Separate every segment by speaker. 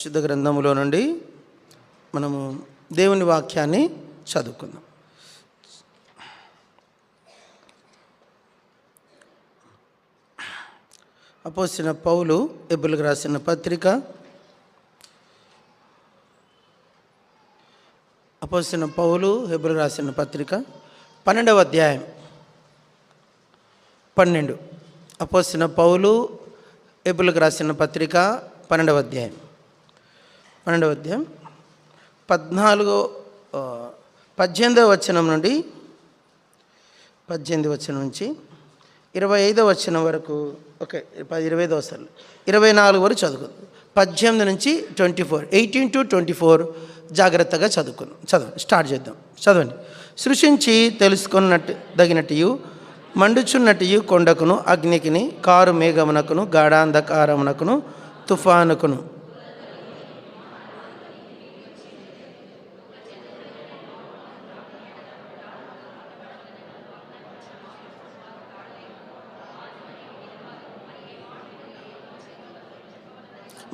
Speaker 1: పరిశుద్ధ గ్రంథములో నుండి మనము దేవుని వాక్యాన్ని చదువుకుందాం. అపోస్తలుడైన పౌలు హెబ్రీయులకు రాసిన పత్రిక అపోస్తలుడైన పౌలు హెబ్రీయులకు రాసిన పత్రిక 12వ అధ్యాయం 12. అపోస్తలుడైన పౌలు హెబ్రీయులకు రాసిన పత్రిక 12వ అధ్యాయం 18వ వచనం నుండి 18వ వచనం నుంచి 25వ వచనం వరకు, 25వ వచనం 24 వరకు చదువుకుందాం. 18 నుంచి 24, 18 to 24 జాగ్రత్తగా చదవండి. స్టార్ట్ చేద్దాం. చదవండి. సృష్టించి తెలుసుకున్నట్టు దగినట్టు మండుచున్నట్టు కొండకును అగ్నికిని కారు మేఘమునకును గాఢాంధకారమునకును తుఫానుకును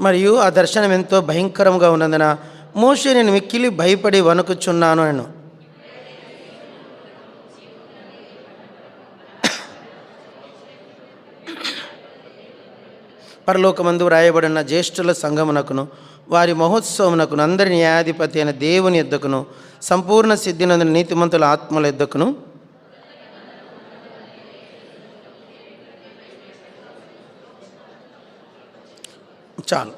Speaker 1: మరియు ఆ దర్శనం ఎంతో భయంకరంగా ఉన్నందున మోషే నేను మిక్కిలి భయపడి వణుకుచున్నాను అను. పరలోకమందు వ్రాయబడిన జ్యేష్ఠుల సంఘమునకును వారి మహోత్సవమునకును అందరి న్యాయాధిపతి అయిన దేవుని యొద్దకును సంపూర్ణ సిద్ధినందున నీతిమంతుల ఆత్మల యొద్దకును చాలు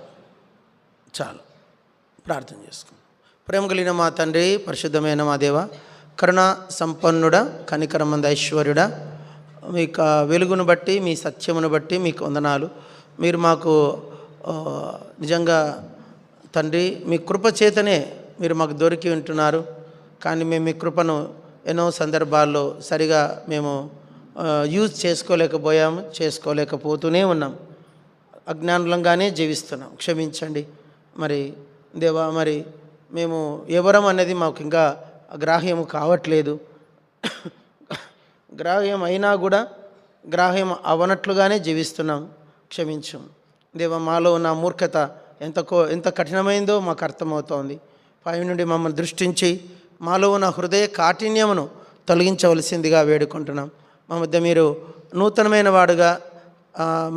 Speaker 1: ప్రార్థన చేసుకుందాం. ప్రేమ కలిగిన మా తండ్రి, పరిశుద్ధమైన మా దేవ, కరుణ సంపన్నుడ, కనికరమంద ఐశ్వర్యుడ, మీ వెలుగును బట్టి మీ సత్యమును బట్టి మీకు వందనాలు. మీరు మాకు నిజంగా తండ్రి మీ కృప చేతనే మీరు మాకు దొరికి ఉంటున్నారు. కానీ మేము మీ కృపను ఎన్నో సందర్భాల్లో సరిగా మేము యూజ్ చేసుకోలేకపోతూనే ఉన్నాం. అజ్ఞానులంగానే జీవిస్తున్నాం. క్షమించండి. మరి దేవా, మరి మేము ఎవరం అనేది మాకు ఇంకా గ్రాహ్యం కావట్లేదు. గ్రాహ్యం అయినా కూడా గ్రాహ్యం అవనట్లుగానే జీవిస్తున్నాం. క్షమించం దేవా. మాలో ఉన్న మూర్ఖత ఎంత కఠినమైందో మాకు అర్థమవుతోంది. పై నుండి మమ్మల్ని దృష్టించి మాలో ఉన్న హృదయ కాఠిన్యమును తొలగించవలసిందిగా వేడుకుంటున్నాం. మా మధ్య మీరు నూతనమైన వాడుగా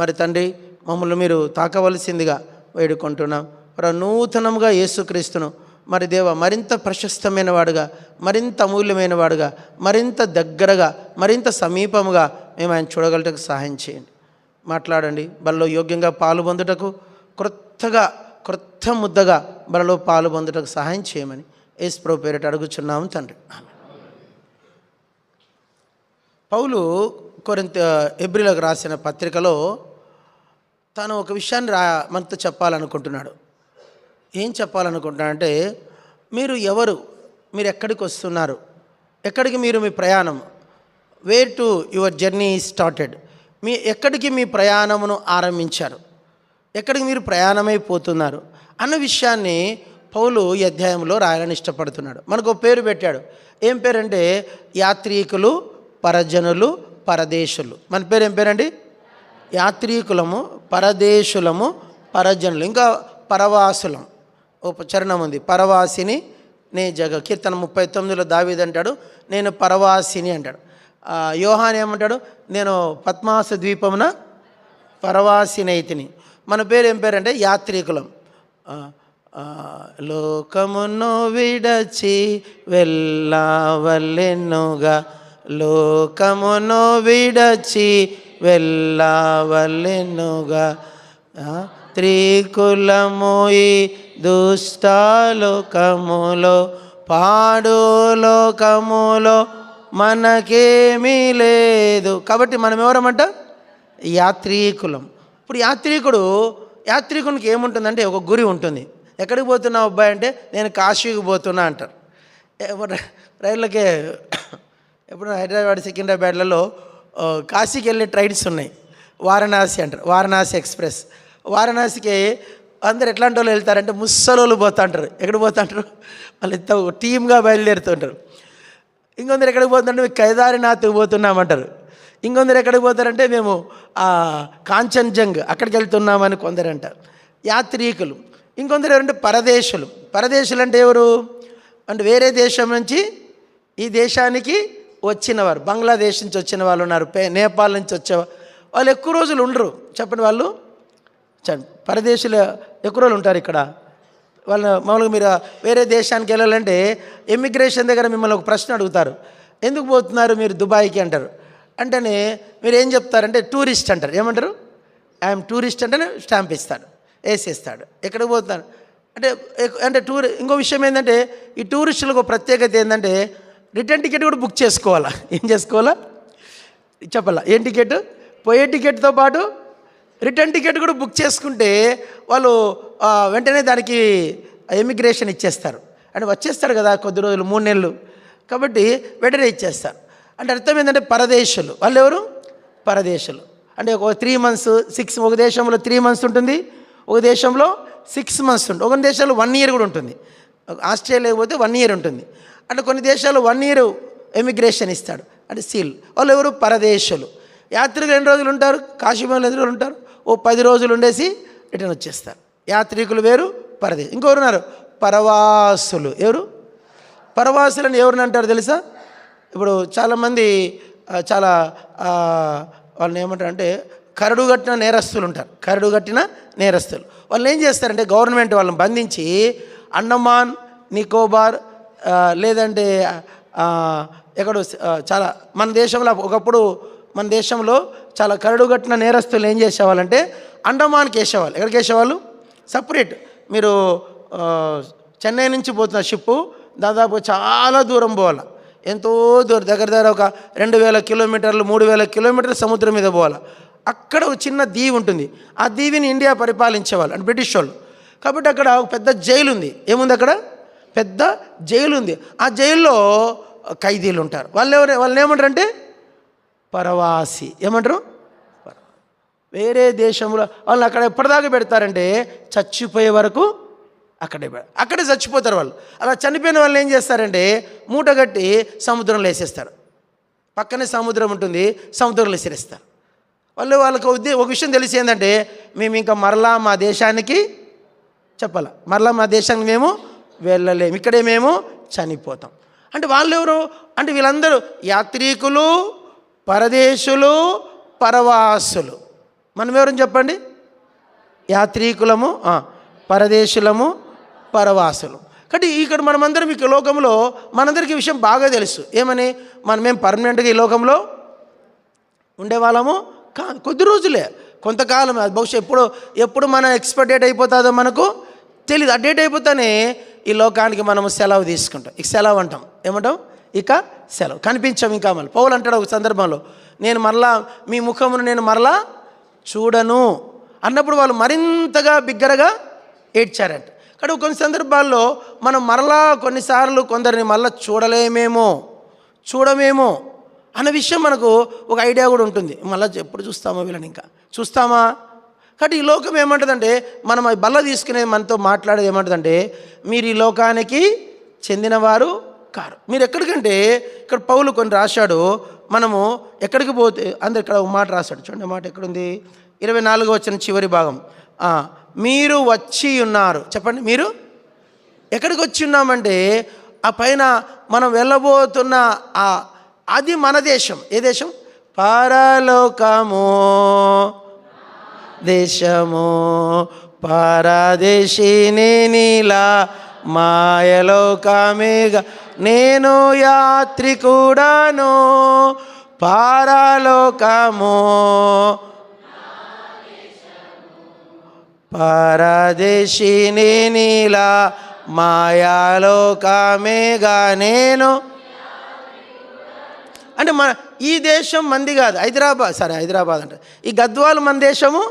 Speaker 1: మరి తండ్రి మమ్మల్ని మీరు తాకవలసిందిగా వేడుకుంటున్నాం. నూతనంగా యేసుక్రీస్తును మరి దేవ మరింత ప్రశస్తమైన వాడుగా, మరింత అమూల్యమైన వాడుగా, మరింత దగ్గరగా, మరింత సమీపముగా మేము ఆయన చూడగలటకు సహాయం చేయండి. మాట్లాడండి. బలలో యోగ్యంగా పాలు పొందుటకు క్రొత్త ముద్దగా బలలో పాలు పొందుటకు సహాయం చేయమని యేసు ప్రభువు పేరిట అడుగుచున్నాము తండ్రి. పౌలు హెబ్రీయులకు రాసిన పత్రికలో తాను ఒక విషయాన్ని మనతో చెప్పాలనుకుంటున్నాడు. ఏం చెప్పాలనుకుంటున్నాడంటే, మీరు ఎవరు, మీరు ఎక్కడికి వస్తున్నారు, ఎక్కడికి మీ ప్రయాణం, where to your journey started, ఎక్కడికి మీ ప్రయాణమును ఆరంభించారు, ఎక్కడికి మీరు ప్రయాణమైపోతున్నారు అన్న విషయాన్ని పౌలు ఈ అధ్యాయంలో రాయాలని ఇష్టపడుతున్నాడు. మనకు ఒక పేరు పెట్టాడు. ఏం పేరంటే యాత్రికులు, పరజనులు, పరదేశులు. మన పేరు ఏం పేరండి? యాత్రికులము, పరదేశులము, పరజనులు, ఇంకా పరవాసులం. ఓ చరణం ఉంది, పరవాసిని నే జగ. కీర్తన 39లో దావీదు అంటాడు, నేను పరవాసిని అంటాడు. యోహాన్ ఏమంటాడు, నేను పద్మాస ద్వీపమున పరవాసినైతిని. మన పేరు ఏం పేరంటే యాత్రికులం. లోకమును విడచి వెళ్ళవలెనుగా, లోకమును విడచి వెళ్ళవలెనుగా, త్రికులము ఈ దుష్టలోకములో, పాడు లోకములో మనకేమీ లేదు. కాబట్టి మనం ఎవరమంట? యాత్రికులం. ఇప్పుడు యాత్రికునికి ఏముంటుందంటే ఒక గురి ఉంటుంది. ఎక్కడికి పోతున్నావు అబ్బాయి అంటే నేను కాశీకి పోతున్నా అంటారు. రైళ్ళకే ఎప్పుడు హైదరాబాద్ సికింద్రాబాద్లలో కాశీకి వెళ్ళే ట్రైన్స్ ఉన్నాయి. వారణాసి అంటారు, వారణాసి ఎక్స్ప్రెస్. వారణాసికి అందరు ఎట్లాంటి వాళ్ళు వెళ్తారంటే ముసలోళ్ళు పోతుంటారు. ఎక్కడికి పోతుంటారు? వాళ్ళు ఎంత టీమ్గా బయలుదేరుతుంటారు. ఇంకొందరు ఎక్కడికి పోతుంటే మేము కేదార్నాథ్కి పోతున్నామంటారు. ఇంకొందరు ఎక్కడికి పోతారంటే మేము కాంచన్జంగ్ అక్కడికి వెళ్తున్నామని కొందరు అంటారు. యాత్రికులు ఇంకొందరు ఎవరంటే పరదేశులు. పరదేశులు అంటే ఎవరు అంటే వేరే దేశం నుంచి ఈ దేశానికి వచ్చినవారు. బంగ్లాదేశ్ నుంచి వచ్చిన వాళ్ళు ఉన్నారు, నేపాల్ నుంచి వచ్చేవారు. వాళ్ళు ఎక్కువ రోజులు ఉండరు. చెప్పండి, వాళ్ళు పరదేశులు ఎక్కువ రోజులు ఉంటారు ఇక్కడ. వాళ్ళు మామూలుగా మీరు వేరే దేశానికి వెళ్ళాలంటే ఇమ్మిగ్రేషన్ దగ్గర మిమ్మల్ని ఒక ప్రశ్న అడుగుతారు, ఎందుకు పోతున్నారు మీరు దుబాయ్కి అంటారు. అంటేనే మీరు ఏం చెప్తారంటే టూరిస్ట్ అంటారు. ఏమంటారు? ఐఎమ్ టూరిస్ట్ అంటేనే స్టాంప్ ఇస్తాడు, వేసేస్తాడు. ఎక్కడికి పోతున్నారు అంటే అంటే ఇంకో విషయం ఏంటంటే ఈ టూరిస్టులకు ఒక ప్రత్యేకత ఏంటంటే రిటర్న్ టికెట్ కూడా బుక్ చేసుకోవాలా. ఏం చేసుకోవాలా చెప్పాలా? ఏం టికెట్? పోయే టికెట్తో పాటు రిటర్న్ టికెట్ కూడా బుక్ చేసుకుంటే వాళ్ళు వెంటనే దానికి ఇమిగ్రేషన్ ఇచ్చేస్తారు. అంటే వచ్చేస్తారు కదా కొద్ది రోజులు, 3 నెలలు, కాబట్టి వెంటనే ఇచ్చేస్తారు. అంటే అర్థం ఏంటంటే పరదేశులు. వాళ్ళు ఎవరు? పరదేశులు. అంటే ఒక 3 months 6, ఒక దేశంలో 3 months ఉంటుంది, ఒక దేశంలో 6 months ఉంటుంది, ఒక దేశంలో 1 year కూడా ఉంటుంది. ఆస్ట్రేలియా పోతే 1 year ఉంటుంది. అంటే కొన్ని దేశాల్లో 1 year ఎమిగ్రేషన్ ఇస్తాడు, అంటే సీల్. వాళ్ళు ఎవరు? పరదేశులు. యాత్రికులు ఎన్ని రోజులు ఉంటారు? కాశీమలో ఎన్ని రోజులు ఉంటారు? ఓ 10 రోజులు ఉండేసి రిటర్న్ వచ్చేస్తారు. యాత్రికులు వేరు, పరదేశం. ఇంకెవరు ఉన్నారు? పరవాసులు. ఎవరు? పరవాసులని ఎవరిని అంటారు తెలుసా? ఇప్పుడు చాలామంది చాలా వాళ్ళని ఏమంటారు అంటే కరడుగట్టిన నేరస్తులు ఉంటారు. కరడుగట్టిన నేరస్తులు వాళ్ళు ఏం చేస్తారంటే గవర్నమెంట్ వాళ్ళని బంధించి అండమాన్ నికోబార్ లేదంటే ఎక్కడో చాలా మన దేశంలో ఒకప్పుడు మన దేశంలో చాలా కరడుగట్టిన నేరస్తులు ఏం చేసేవాళ్ళంటే అండమాన్కి వేసేవాళ్ళు. ఎక్కడికి వేసేవాళ్ళు? సపరేట్. మీరు చెన్నై నుంచి పోతున్న షిప్పు దాదాపు చాలా దూరం పోవాలి, ఎంతో దూరం, దగ్గర ఒక 2000 kilometers 3000 kilometers సముద్రం మీద పోవాలి. అక్కడ ఒక చిన్న దీవి ఉంటుంది. ఆ దీవిని ఇండియా పరిపాలించేవాళ్ళు, అంటే బ్రిటిష్ వాళ్ళు. కాబట్టి అక్కడ ఒక పెద్ద జైలు ఉంది. ఏముంది అక్కడ? పెద్ద జైలు ఉంది. ఆ జైల్లో ఖైదీలు ఉంటారు. వాళ్ళని ఏమంటారు అంటే పరవాసి. ఏమంటారు? వేరే దేశంలో వాళ్ళు అక్కడ ఎప్పటిదాకా పెడతారంటే చచ్చిపోయే వరకు అక్కడే చచ్చిపోతారు వాళ్ళు. అలా చనిపోయిన వాళ్ళు ఏం చేస్తారంటే మూట కట్టి సముద్రంలో వేసేస్తారు. పక్కనే సముద్రం ఉంటుంది, సముద్రంలో విసిరేస్తారు. వాళ్ళకి ఒక విషయం తెలిసి ఏంటంటే మేము ఇంకా మరలా మా దేశానికి మరలా మా దేశానికి మేము వెళ్ళలేము, ఇక్కడే మేము చనిపోతాం. అంటే వాళ్ళు ఎవరు అంటే వీళ్ళందరూ యాత్రికులు, పరదేశులు, పరవాసులు. మనం ఎవరని చెప్పండి? యాత్రికులము, పరదేశులము, పరవాసులు. కాబట్టి ఇక్కడ మనమందరం ఈ లోకంలో మనందరికీ విషయం బాగా తెలుసు. ఏమని? మనమేం పర్మనెంట్గా ఈ లోకంలో ఉండేవాళ్ళము కాదు, కొద్ది రోజులే, కొంతకాలం. బహుశా ఎప్పుడు మన ఎక్స్పైర్ డేట్ అయిపోతుందో మనకు తెలియదు. ఆ డేట్ అయిపోతానే ఈ లోకానికి మనము సెలవు తీసుకుంటాం. ఇక సెలవు అంటాం. ఏమంటాం? ఇక సెలవు. కనిపించాం ఇంకా. మళ్ళీ పౌలు అంటాడు ఒక సందర్భంలో, నేను మరలా మీ ముఖమును నేను మరలా చూడను అన్నప్పుడు వాళ్ళు మరింతగా బిగ్గరగా ఏడ్చారంట. కానీ కొన్ని సందర్భాల్లో మనం మరలా కొన్నిసార్లు కొందరిని మళ్ళీ చూడమేమో అన్న విషయం మనకు ఒక ఐడియా కూడా ఉంటుంది. మళ్ళీ ఎప్పుడు చూస్తామో వీళ్ళని, ఇంకా చూస్తామా? కాబట్టి ఈ లోకం ఏమంటుందంటే మనం బల్ల తీసుకునే మనతో మాట్లాడేది ఏమంటుందంటే మీరు ఈ లోకానికి చెందినవారు కారు. మీరు ఎక్కడికంటే ఇక్కడ పౌలు కొన్ని రాశాడు, మనము ఎక్కడికి పోతే అందరు ఇక్కడ ఒక మాట రాశాడు. చూడండి మాట ఎక్కడుంది? 24వ వచనం చివరి భాగం. మీరు వచ్చి ఉన్నారు. చెప్పండి, మీరు ఎక్కడికి వచ్చి ఉన్నామంటే ఆ పైన మనం వెళ్ళబోతున్న అది మన దేశం. ఏ దేశం? పరలోకము దేశము, పరదేశిని నీలా మాయలోకమేగా, నేను యాత్రికుడను పరలోకము పరదేశిని నీలా మాయాలోకమేగా, నేను అంటే ఈ దేశం మంది కాదు. హైదరాబాద్ అంటే ఈ గద్వాలు మన దేశము.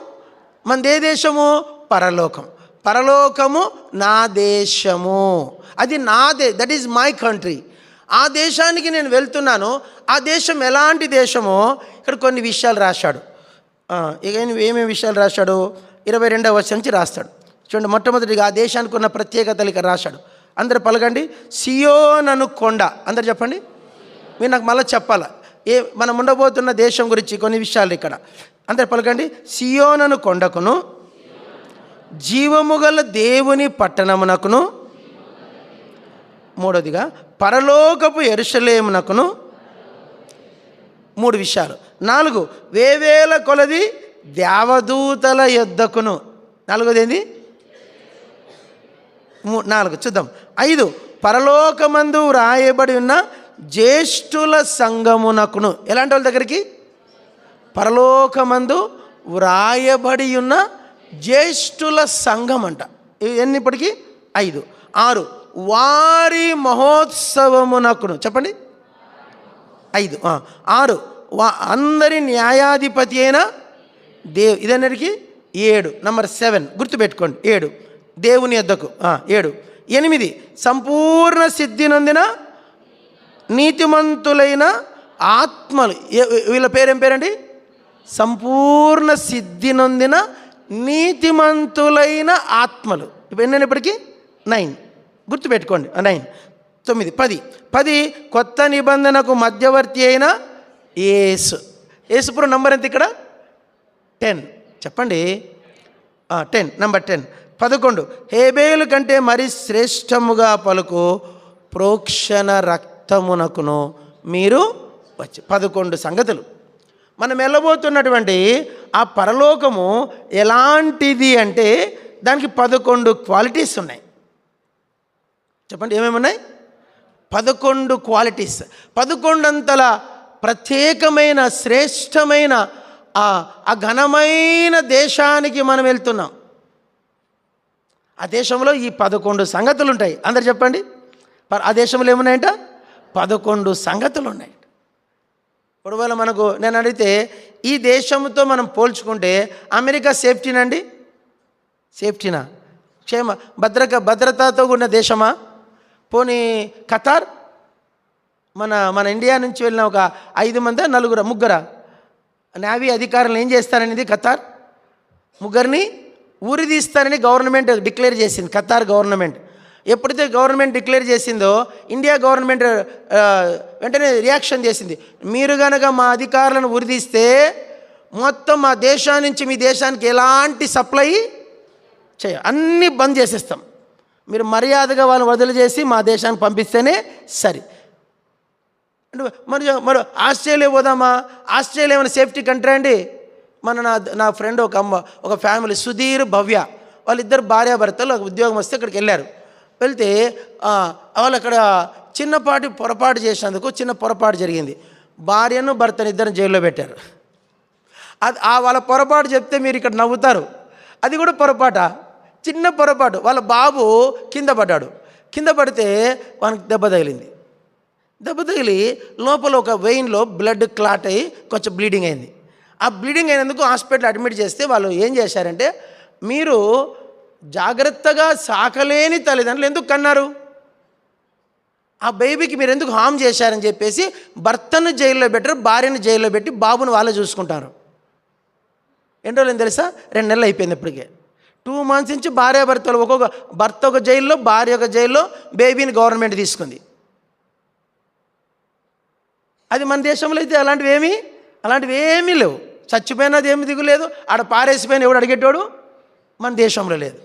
Speaker 1: మనదే దేశము? పరలోకం. పరలోకము నా దేశము, అది నాదే, దట్ ఈజ్ మై కంట్రీ. ఆ దేశానికి నేను వెళ్తున్నాను. ఆ దేశం ఎలాంటి దేశమో ఇక్కడ కొన్ని విషయాలు రాశాడు. ఇక ఏమేమి విషయాలు రాశాడు? 22వ వచనం నుంచి రాస్తాడు. చూడండి, మొట్టమొదటిగా ఆ దేశానికి ఉన్న ప్రత్యేకతలు ఇక్కడ రాశాడు. అందరు పలకండి, సియోనను కొండ. అందరు చెప్పండి. మీరు నాకు మళ్ళీ చెప్పాలా మనం ఉండబోతున్న దేశం గురించి కొన్ని విషయాలు ఇక్కడ. అందరు పలకండి, సియోనను కొండకును జీవము గల దేవుని పట్టణమునకును, మూడోదిగా పరలోకపు యెరూషలేమునకును. 3 విషయాలు. 4 వేవేల కొలది దేవదూతల యొద్దకును. 4 ఏంది? 4 చూద్దాం. 5 పరలోకమందు వ్రాయబడి ఉన్న జ్యేష్ఠుల సంఘమునకును. ఎలాంటి వాళ్ళ దగ్గరికి? పరలోకమందు వ్రాయబడి ఉన్న జ్యేష్ఠుల సంఘం అంట. ఎన్ని ఇప్పటికీ? 5. 6 వారి మహోత్సవమునకును. చెప్పండి. 5. 6 అందరి న్యాయాధిపతి అయిన ఇదన్నటికి 7. నంబర్ 7 గుర్తుపెట్టుకోండి. 7 దేవుని యొద్దకు. 7. 8 సంపూర్ణ సిద్ధి నొందిన నీతిమంతులైన ఆత్మలు. వీళ్ళ పేరేం పేరండి? సంపూర్ణ సిద్ధి నొందిన నీతిమంతులైన ఆత్మలు. ఇప్పుడు ఎన్నైనప్పటికీ 9 గుర్తుపెట్టుకోండి. 9. 9. 10 కొత్త నిబంధనకు మధ్యవర్తి అయిన యేసు. యేసుపురం నంబర్ ఎంత ఇక్కడ? 10. చెప్పండి. 10. నంబర్ 10. 11 హేబేలు కంటే మరి శ్రేష్టముగా పలుకు ప్రోక్షణ రక్తమునకును మీరు వచ్చి. 11 సంగతులు. మనం వెళ్ళబోతున్నటువంటి ఆ పరలోకము ఎలాంటిది అంటే దానికి 11 క్వాలిటీస్ ఉన్నాయి. చెప్పండి ఏమేమి ఉన్నాయి? 11 క్వాలిటీస్. 11 అంతల ప్రత్యేకమైన శ్రేష్టమైన ఆ ఘనమైన దేశానికి మనం వెళ్తున్నాం. ఆ దేశంలో ఈ 11 సంగతులు ఉంటాయి. అందరు చెప్పండి. ఆ దేశంలో ఏమున్నాయంట? 11 సంగతులు ఉన్నాయి. ఇప్పుడు వల్ల మనకు నేను అడిగితే ఈ దేశంతో మనం పోల్చుకుంటే అమెరికా సేఫ్టీనండి? సేఫ్టీనా? భద్రతతో ఉన్న దేశమా? పోనీ ఖతార్? మన ఇండియా నుంచి వెళ్ళిన ఒక 5 మంది 4 నేవీ అధికారులు ఏం చేస్తారనేది ఖతార్ 3 ఊరి తీస్తారని గవర్నమెంట్ డిక్లేర్ చేసింది. ఖతార్ గవర్నమెంట్ ఎప్పుడైతే గవర్నమెంట్ డిక్లేర్ చేసిందో ఇండియా గవర్నమెంట్ వెంటనే రియాక్షన్ చేసింది. మీరు కనుక మా అధికారులను ఉరిదీస్తే మొత్తం మా దేశం నుంచి మీ దేశానికి ఎలాంటి సప్లై అన్నీ బంద్ చేసేస్తాం. మీరు మర్యాదగా వాళ్ళని వదిలిచేసి మా దేశానికి పంపిస్తేనే సరి. అంటే మరి ఆస్ట్రేలియా పోదామా? ఆస్ట్రేలియా ఏమైనా సేఫ్టీ కంట్రీ అండి? నా ఫ్రెండ్ ఒక ఫ్యామిలీ సుధీర్ భవ్య వాళ్ళిద్దరు భార్యాభర్తలు ఉద్యోగం వస్తే అక్కడికి వెళ్ళారు. వెళ్తే వాళ్ళు అక్కడ చిన్నపాటి పొరపాటు చేసినందుకు చిన్న పొరపాటు జరిగింది. భార్యను భర్తను ఇద్దరు జైల్లో పెట్టారు. వాళ్ళ పొరపాటు చెప్తే మీరు ఇక్కడ నవ్వుతారు. అది కూడా పొరపాట, చిన్న పొరపాటు. వాళ్ళ బాబు కింద పడ్డాడు. కింద పడితే వానికి దెబ్బ తగిలింది. దెబ్బ తగిలి లోపల ఒక వెయిన్లో బ్లడ్ క్లాట్ అయ్యి కొంచెం బ్లీడింగ్ అయింది. ఆ బ్లీడింగ్ అయినందుకు హాస్పిటల్ అడ్మిట్ చేస్తే వాళ్ళు ఏం చేశారంటే, మీరు జాగ్రత్తగా సాకలేని తల్లిదండ్రులు ఎందుకు కన్నారు? ఆ బేబీకి మీరు ఎందుకు హామ్ చేశారని చెప్పేసి భర్తను జైల్లో పెట్టారు, భార్యను జైల్లో పెట్టి బాబును వాళ్ళే చూసుకుంటారు. ఎన్ని రోజులు తెలుసా? 2 నెలలు అయిపోయింది ఇప్పటికే. 2 months నుంచి భార్యాభర్తలు ఒక్కొక్క భర్త ఒక జైల్లో, భార్య ఒక జైల్లో, బేబీని గవర్నమెంట్ తీసుకుంది. అది మన దేశంలో అయితే అలాంటివి ఏమీ లేవు. చచ్చిపోయినది ఏమి దిగులేదు, ఆడ పారేసిపోయిన ఎవడు అడిగేటోడు మన దేశంలో లేదు.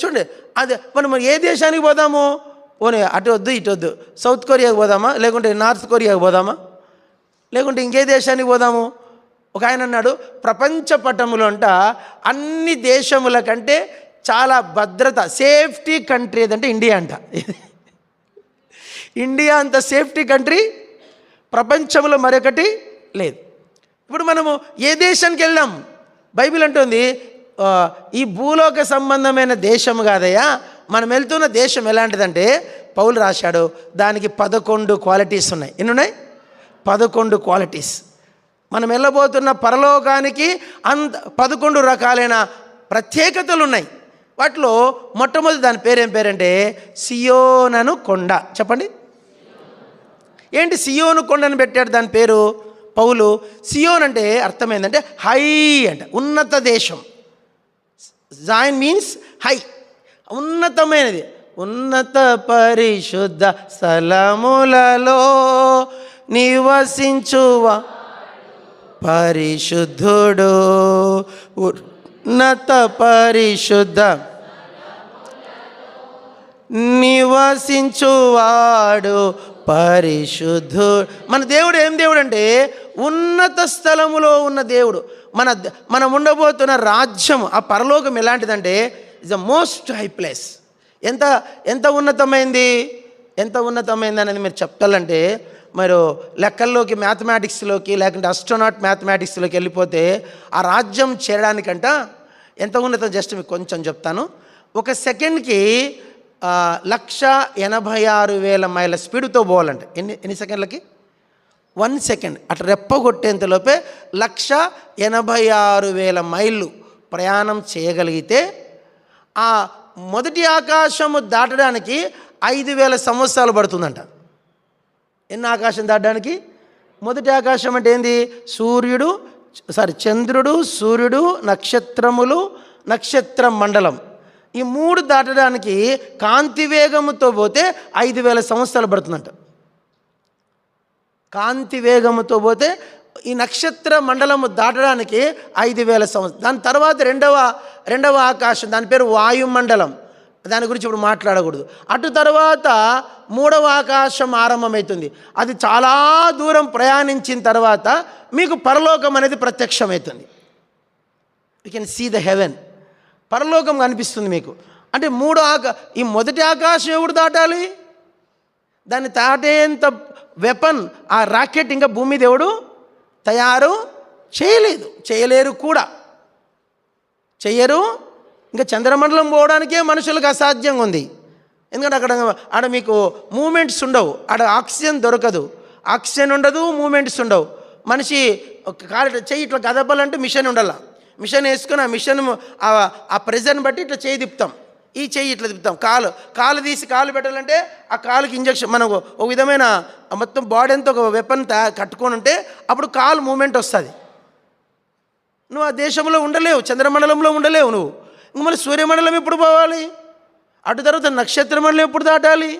Speaker 1: చూడండి, అదే మనం ఏ దేశానికి పోదాము? పోనీ అటు వద్దు ఇటు వద్దు, సౌత్ కొరియాకి పోదామా, లేకుంటే నార్త్ కొరియాకి పోదామా, లేకుంటే ఇంకే దేశానికి పోదాము? ఒక ఆయన అన్నాడు, ప్రపంచ పటములో అంట అన్ని దేశముల కంటే చాలా భద్రత సేఫ్టీ కంట్రీ ఏదంటే ఇండియా అంట. ఇండియా అంత సేఫ్టీ కంట్రీ ప్రపంచంలో మరొకటి లేదు. ఇప్పుడు మనము ఏ దేశానికి వెళ్దాం? బైబిల్ అంటుంది ఈ భూలోక సంబంధమైన దేశం కాదయ్యా, మనం వెళ్తున్న దేశం ఎలాంటిదంటే పౌలు రాశాడు, దానికి 11 క్వాలిటీస్ ఉన్నాయి. ఎన్ని ఉన్నాయి? 11 క్వాలిటీస్. మనం వెళ్ళబోతున్న పరలోకానికి 11 రకాలైన ప్రత్యేకతలు ఉన్నాయి. వాటిలో మొట్టమొదటి దాని పేరేం పేరంటే సియోను కొండ. చెప్పండి, ఏంటి సియోను కొండను పెట్టాడు దాని పేరు పౌలు? సియోన్ అంటే అర్థం ఏంటంటే హై అంట, ఉన్నత దేశం. జాయిన్ మీన్స్ హై, ఉన్నతమైనది. ఉన్నత పరిశుద్ధ స్థలములలో నివసించువా పరిశుద్ధుడు. ఉన్నత పరిశుద్ధ నివసించువాడు పరిశుద్ధు. మన దేవుడు ఏం దేవుడు అంటే ఉన్నత స్థలములో ఉన్న దేవుడు. మనం ఉండబోతున్న రాజ్యం, ఆ పరలోకం ఎలాంటిదంటే is the most high place. ఎంత ఉన్నతమైంది అనేది మీరు చెప్పాలంటే, మీరు లెక్కల్లోకి, మ్యాథమెటిక్స్లోకి, లేకుంటే అస్ట్రోనాట్ మ్యాథమెటిక్స్లోకి వెళ్ళిపోతే ఆ రాజ్యం చేరడానికంట ఎంత ఉన్నతం జస్ట్ మీకు కొంచెం చెప్తాను. ఒక సెకండ్కి 1,86,000 మైళ్ళ స్పీడ్తో పోవాలంటే ఎన్ని సెకండ్లకి? 1 సెకండ్. అట్లా రెప్పగొట్టేంతలోపే 1,86,000 మైళ్ళు ప్రయాణం చేయగలిగితే ఆ మొదటి ఆకాశము దాటడానికి 5,000 సంవత్సరాలు పడుతుందంట. ఎన్ని ఆకాశం దాటడానికి? మొదటి ఆకాశం అంటే ఏంది? చంద్రుడు, సూర్యుడు, నక్షత్రములు, నక్షత్ర మండలం, ఈ 3 దాటడానికి కాంతి వేగముతో పోతే 5,000 సంవత్సరాలు పడుతుందంట. కాంతి వేగముతో పోతే ఈ నక్షత్ర మండలము దాటడానికి 5,000 సంవత్సరాలు. దాని తర్వాత రెండవ ఆకాశం, దాని పేరు వాయుమండలం. దాని గురించి ఇప్పుడు మాట్లాడకూడదు. అటు తర్వాత 3వ ఆకాశం ఆరంభమవుతుంది. అది చాలా దూరం ప్రయాణించిన తర్వాత మీకు పరలోకం అనేది ప్రత్యక్షమవుతుంది. You can see the heaven. పరలోకం కనిపిస్తుంది మీకు. అంటే ఈ మొదటి ఆకాశం ఎవడు దాటాలి? దాన్ని దాటేంత వెపన్, ఆ రాకెట్ ఇంకా భూమి మీద ఎవడు తయారు చేయలేరు కూడా. చెయ్యరు. ఇంకా చంద్రమండలం పోవడానికే మనుషులకు అసాధ్యంగా ఉంది. ఎందుకంటే అక్కడ మీకు మూమెంట్స్ ఉండవు, అక్కడ ఆక్సిజన్ దొరకదు, ఆక్సిజన్ ఉండదు, మూమెంట్స్ ఉండవు. మనిషి చెయ్యి ఇట్లా కదపాలంటే మిషన్ ఉండాల. మిషన్ వేసుకొని ఆ మిషన్ ఆ ప్రెజర్ని బట్టి ఇట్లా చేయి తిప్పుతాం, ఈ చెయ్యి ఇట్లా తిప్పుతాం. కాలు తీసి కాలు పెట్టాలంటే ఆ కాలుకి ఇంజక్షన్, మనకు ఒక విధమైన మొత్తం బాడీ అంతా ఒక వెపన్ కట్టుకొని ఉంటే అప్పుడు కాలు మూమెంట్ వస్తుంది. నువ్వు ఆ దేశంలో ఉండలేవు, చంద్రమండలంలో ఉండలేవు నువ్వు. ఇంక మళ్ళీ సూర్యమండలం ఎప్పుడు పోవాలి? అటు తర్వాత నక్షత్ర మండలం ఎప్పుడు దాటాలి?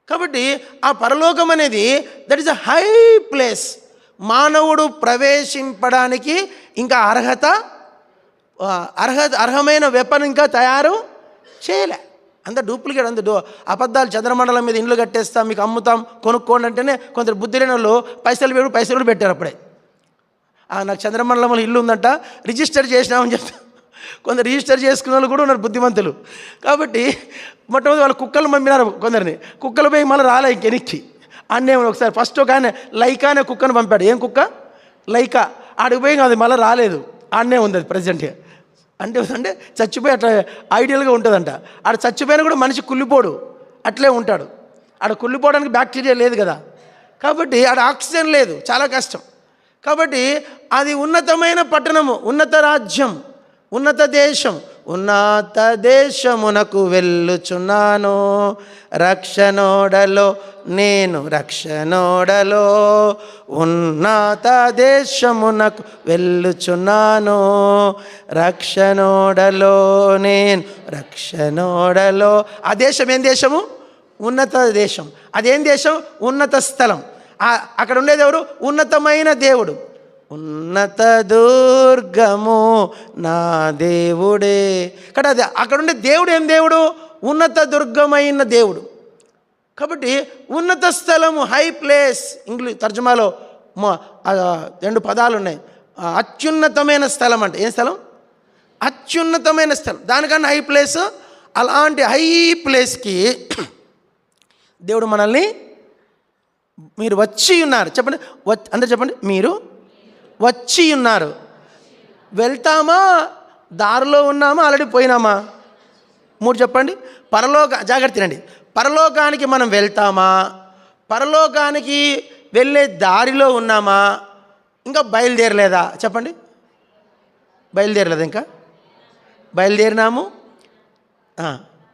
Speaker 1: కాబట్టి ఆ పరలోకం అనేది that is a high place. మానవుడు ప్రవేశింపడానికి ఇంకా అర్హమైన వెపన్ ఇంకా తయారు చేయలే. అంత డూప్లికేట్, అబద్ధాలు. చంద్రమండలం మీద ఇండ్లు కట్టేస్తాం, మీకు అమ్ముతాం, కొనుక్కోండి అంటేనే కొందరు బుద్ధి లేని వాళ్ళు పైసలు పెట్టారు అప్పుడే. నాకు చంద్రమండలంలో ఇల్లు ఉందంట, రిజిస్టర్ చేసినామని చెప్తా. కొందరు రిజిస్టర్ చేసుకున్న వాళ్ళు కూడా ఉన్నారు బుద్ధిమంతులు. కాబట్టి మొట్టమొదటి వాళ్ళు కుక్కలు పంపినారు కొందరిని. కుక్కలు పోయి మళ్ళీ రాలే ఇంకెనికి. అన్నే ఒకసారి ఫస్ట్ ఒక ఆయన లైకా అనే కుక్కను పంపాడు. ఏం కుక్క? లైకా. ఆడికి పోయి అది మళ్ళీ రాలేదు, ఆడనే ఉంది అది ప్రజెంట్గా. అంటే చచ్చిపోయి అట్లా ఐడియల్గా ఉంటుందంట. ఆడ చచ్చిపోయినా కూడా మనిషి కుళ్ళిపోడు, అట్లే ఉంటాడు. ఆడ కుళ్ళిపోవడానికి బ్యాక్టీరియా లేదు కదా, కాబట్టి ఆడ ఆక్సిజన్ లేదు, చాలా కష్టం. కాబట్టి అది ఉన్నతమైన పట్టణము, ఉన్నత రాజ్యం, ఉన్నత దేశం. ఉన్నత దేశమునకు వెళ్ళుచున్నాను, రక్షణోడలో నేను రక్షణోడలో. ఉన్నత దేశమునకు వెళ్ళుచున్నాను, రక్షణోడలో నేను రక్షణోడలో. ఆ దేశం ఏం దేశము? ఉన్నత దేశం. అదేం దేశం? ఉన్నత స్థలం. అక్కడ ఉండేది ఎవరు? ఉన్నతమైన దేవుడు. ఉన్నత దుర్గము నా దేవుడే. కాబట్టి అక్కడ ఉండే దేవుడు ఏం దేవుడు? ఉన్నత దుర్గమైన దేవుడు. కాబట్టి ఉన్నత స్థలము, హై ప్లేస్. ఇంగ్లీష్ తర్జుమాలో 2 పదాలు ఉన్నాయి. అత్యున్నతమైన స్థలం అంటే ఏం స్థలం? అత్యున్నతమైన స్థలం, దానికన్నా హై ప్లేస్. అలాంటి హై ప్లేస్కి దేవుడు మనల్ని, మీరు వచ్చి ఉన్నారు. చెప్పండి, అందరూ చెప్పండి, మీరు వచ్చి ఉన్నారు. వెళ్తామా? దారిలో ఉన్నామా? ఆల్రెడీ పోయినామా? 3 చెప్పండి. జాగ్రత్త తినండి. పరలోకానికి మనం వెళ్తామా? పరలోకానికి వెళ్ళే దారిలో ఉన్నామా? ఇంకా బయలుదేరలేదా? చెప్పండి. బయలుదేరలేదు, ఇంకా బయలుదేరినాము.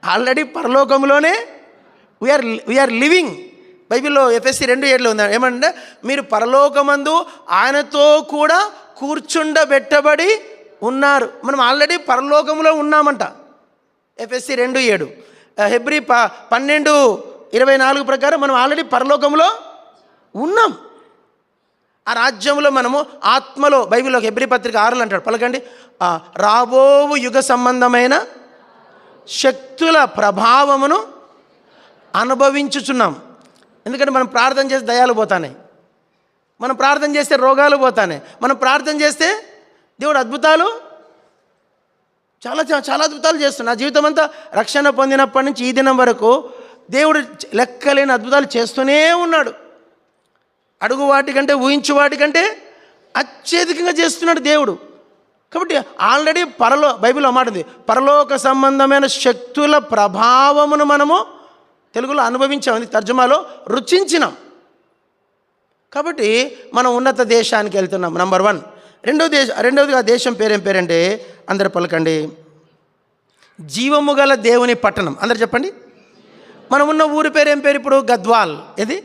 Speaker 1: ఆల్రెడీ పరలోకంలోనే వీఆర్ లివింగ్. బైబిల్లో ఎఫెసీ 2:7 ఉంది. ఏమంటే మీరు పరలోకమందు ఆయనతో కూడా కూర్చుండబెట్టబడి ఉన్నారు. మనం ఆల్రెడీ పరలోకంలో ఉన్నామంట. ఎఫెసీ 2:7. హెబ్రీ 12:24 ప్రకారం మనం ఆల్రెడీ పరలోకంలో ఉన్నాం. ఆ రాజ్యంలో మనము ఆత్మలో, బైబిల్లో హెబ్రీ పత్రిక 6 అంటాడు, పలకండి, రాబోవు యుగ సంబంధమైన శక్తుల ప్రభావమును అనుభవించుచున్నాం. ఎందుకంటే మనం ప్రార్థన చేస్తే దయాలు పోతాయి, మనం ప్రార్థన చేస్తే రోగాలు పోతాయి, మనం ప్రార్థన చేస్తే దేవుడు అద్భుతాలు, చాలా చాలా అద్భుతాలు చేస్తున్నాడు. నా జీవితం అంతా రక్షణ పొందినప్పటి నుంచి ఈ దినం వరకు దేవుడు లెక్కలేని అద్భుతాలు చేస్తూనే ఉన్నాడు. అడుగు వాటికంటే, ఊహించు వాటికంటే అత్యధికంగా చేస్తున్నాడు దేవుడు. కాబట్టి ఆల్రెడీ బైబిల్లో మాట ఉంది, పరలోక సంబంధమైన శక్తుల ప్రభావమును మనము తెలుగులో అనుభవించామని, తర్జుమాలో రుచించినాం. కాబట్టి మనం ఉన్నత దేశానికి వెళ్తున్నాం. నంబర్ 1. రెండవదిగా దేశం పేరేం పేరంటే, అందరు పలకండి, జీవము గల దేవుని పట్టణం. అందరు చెప్పండి. మనం ఉన్న ఊరి పేరేం పేరు ఇప్పుడు? గద్వాల్. ఏది?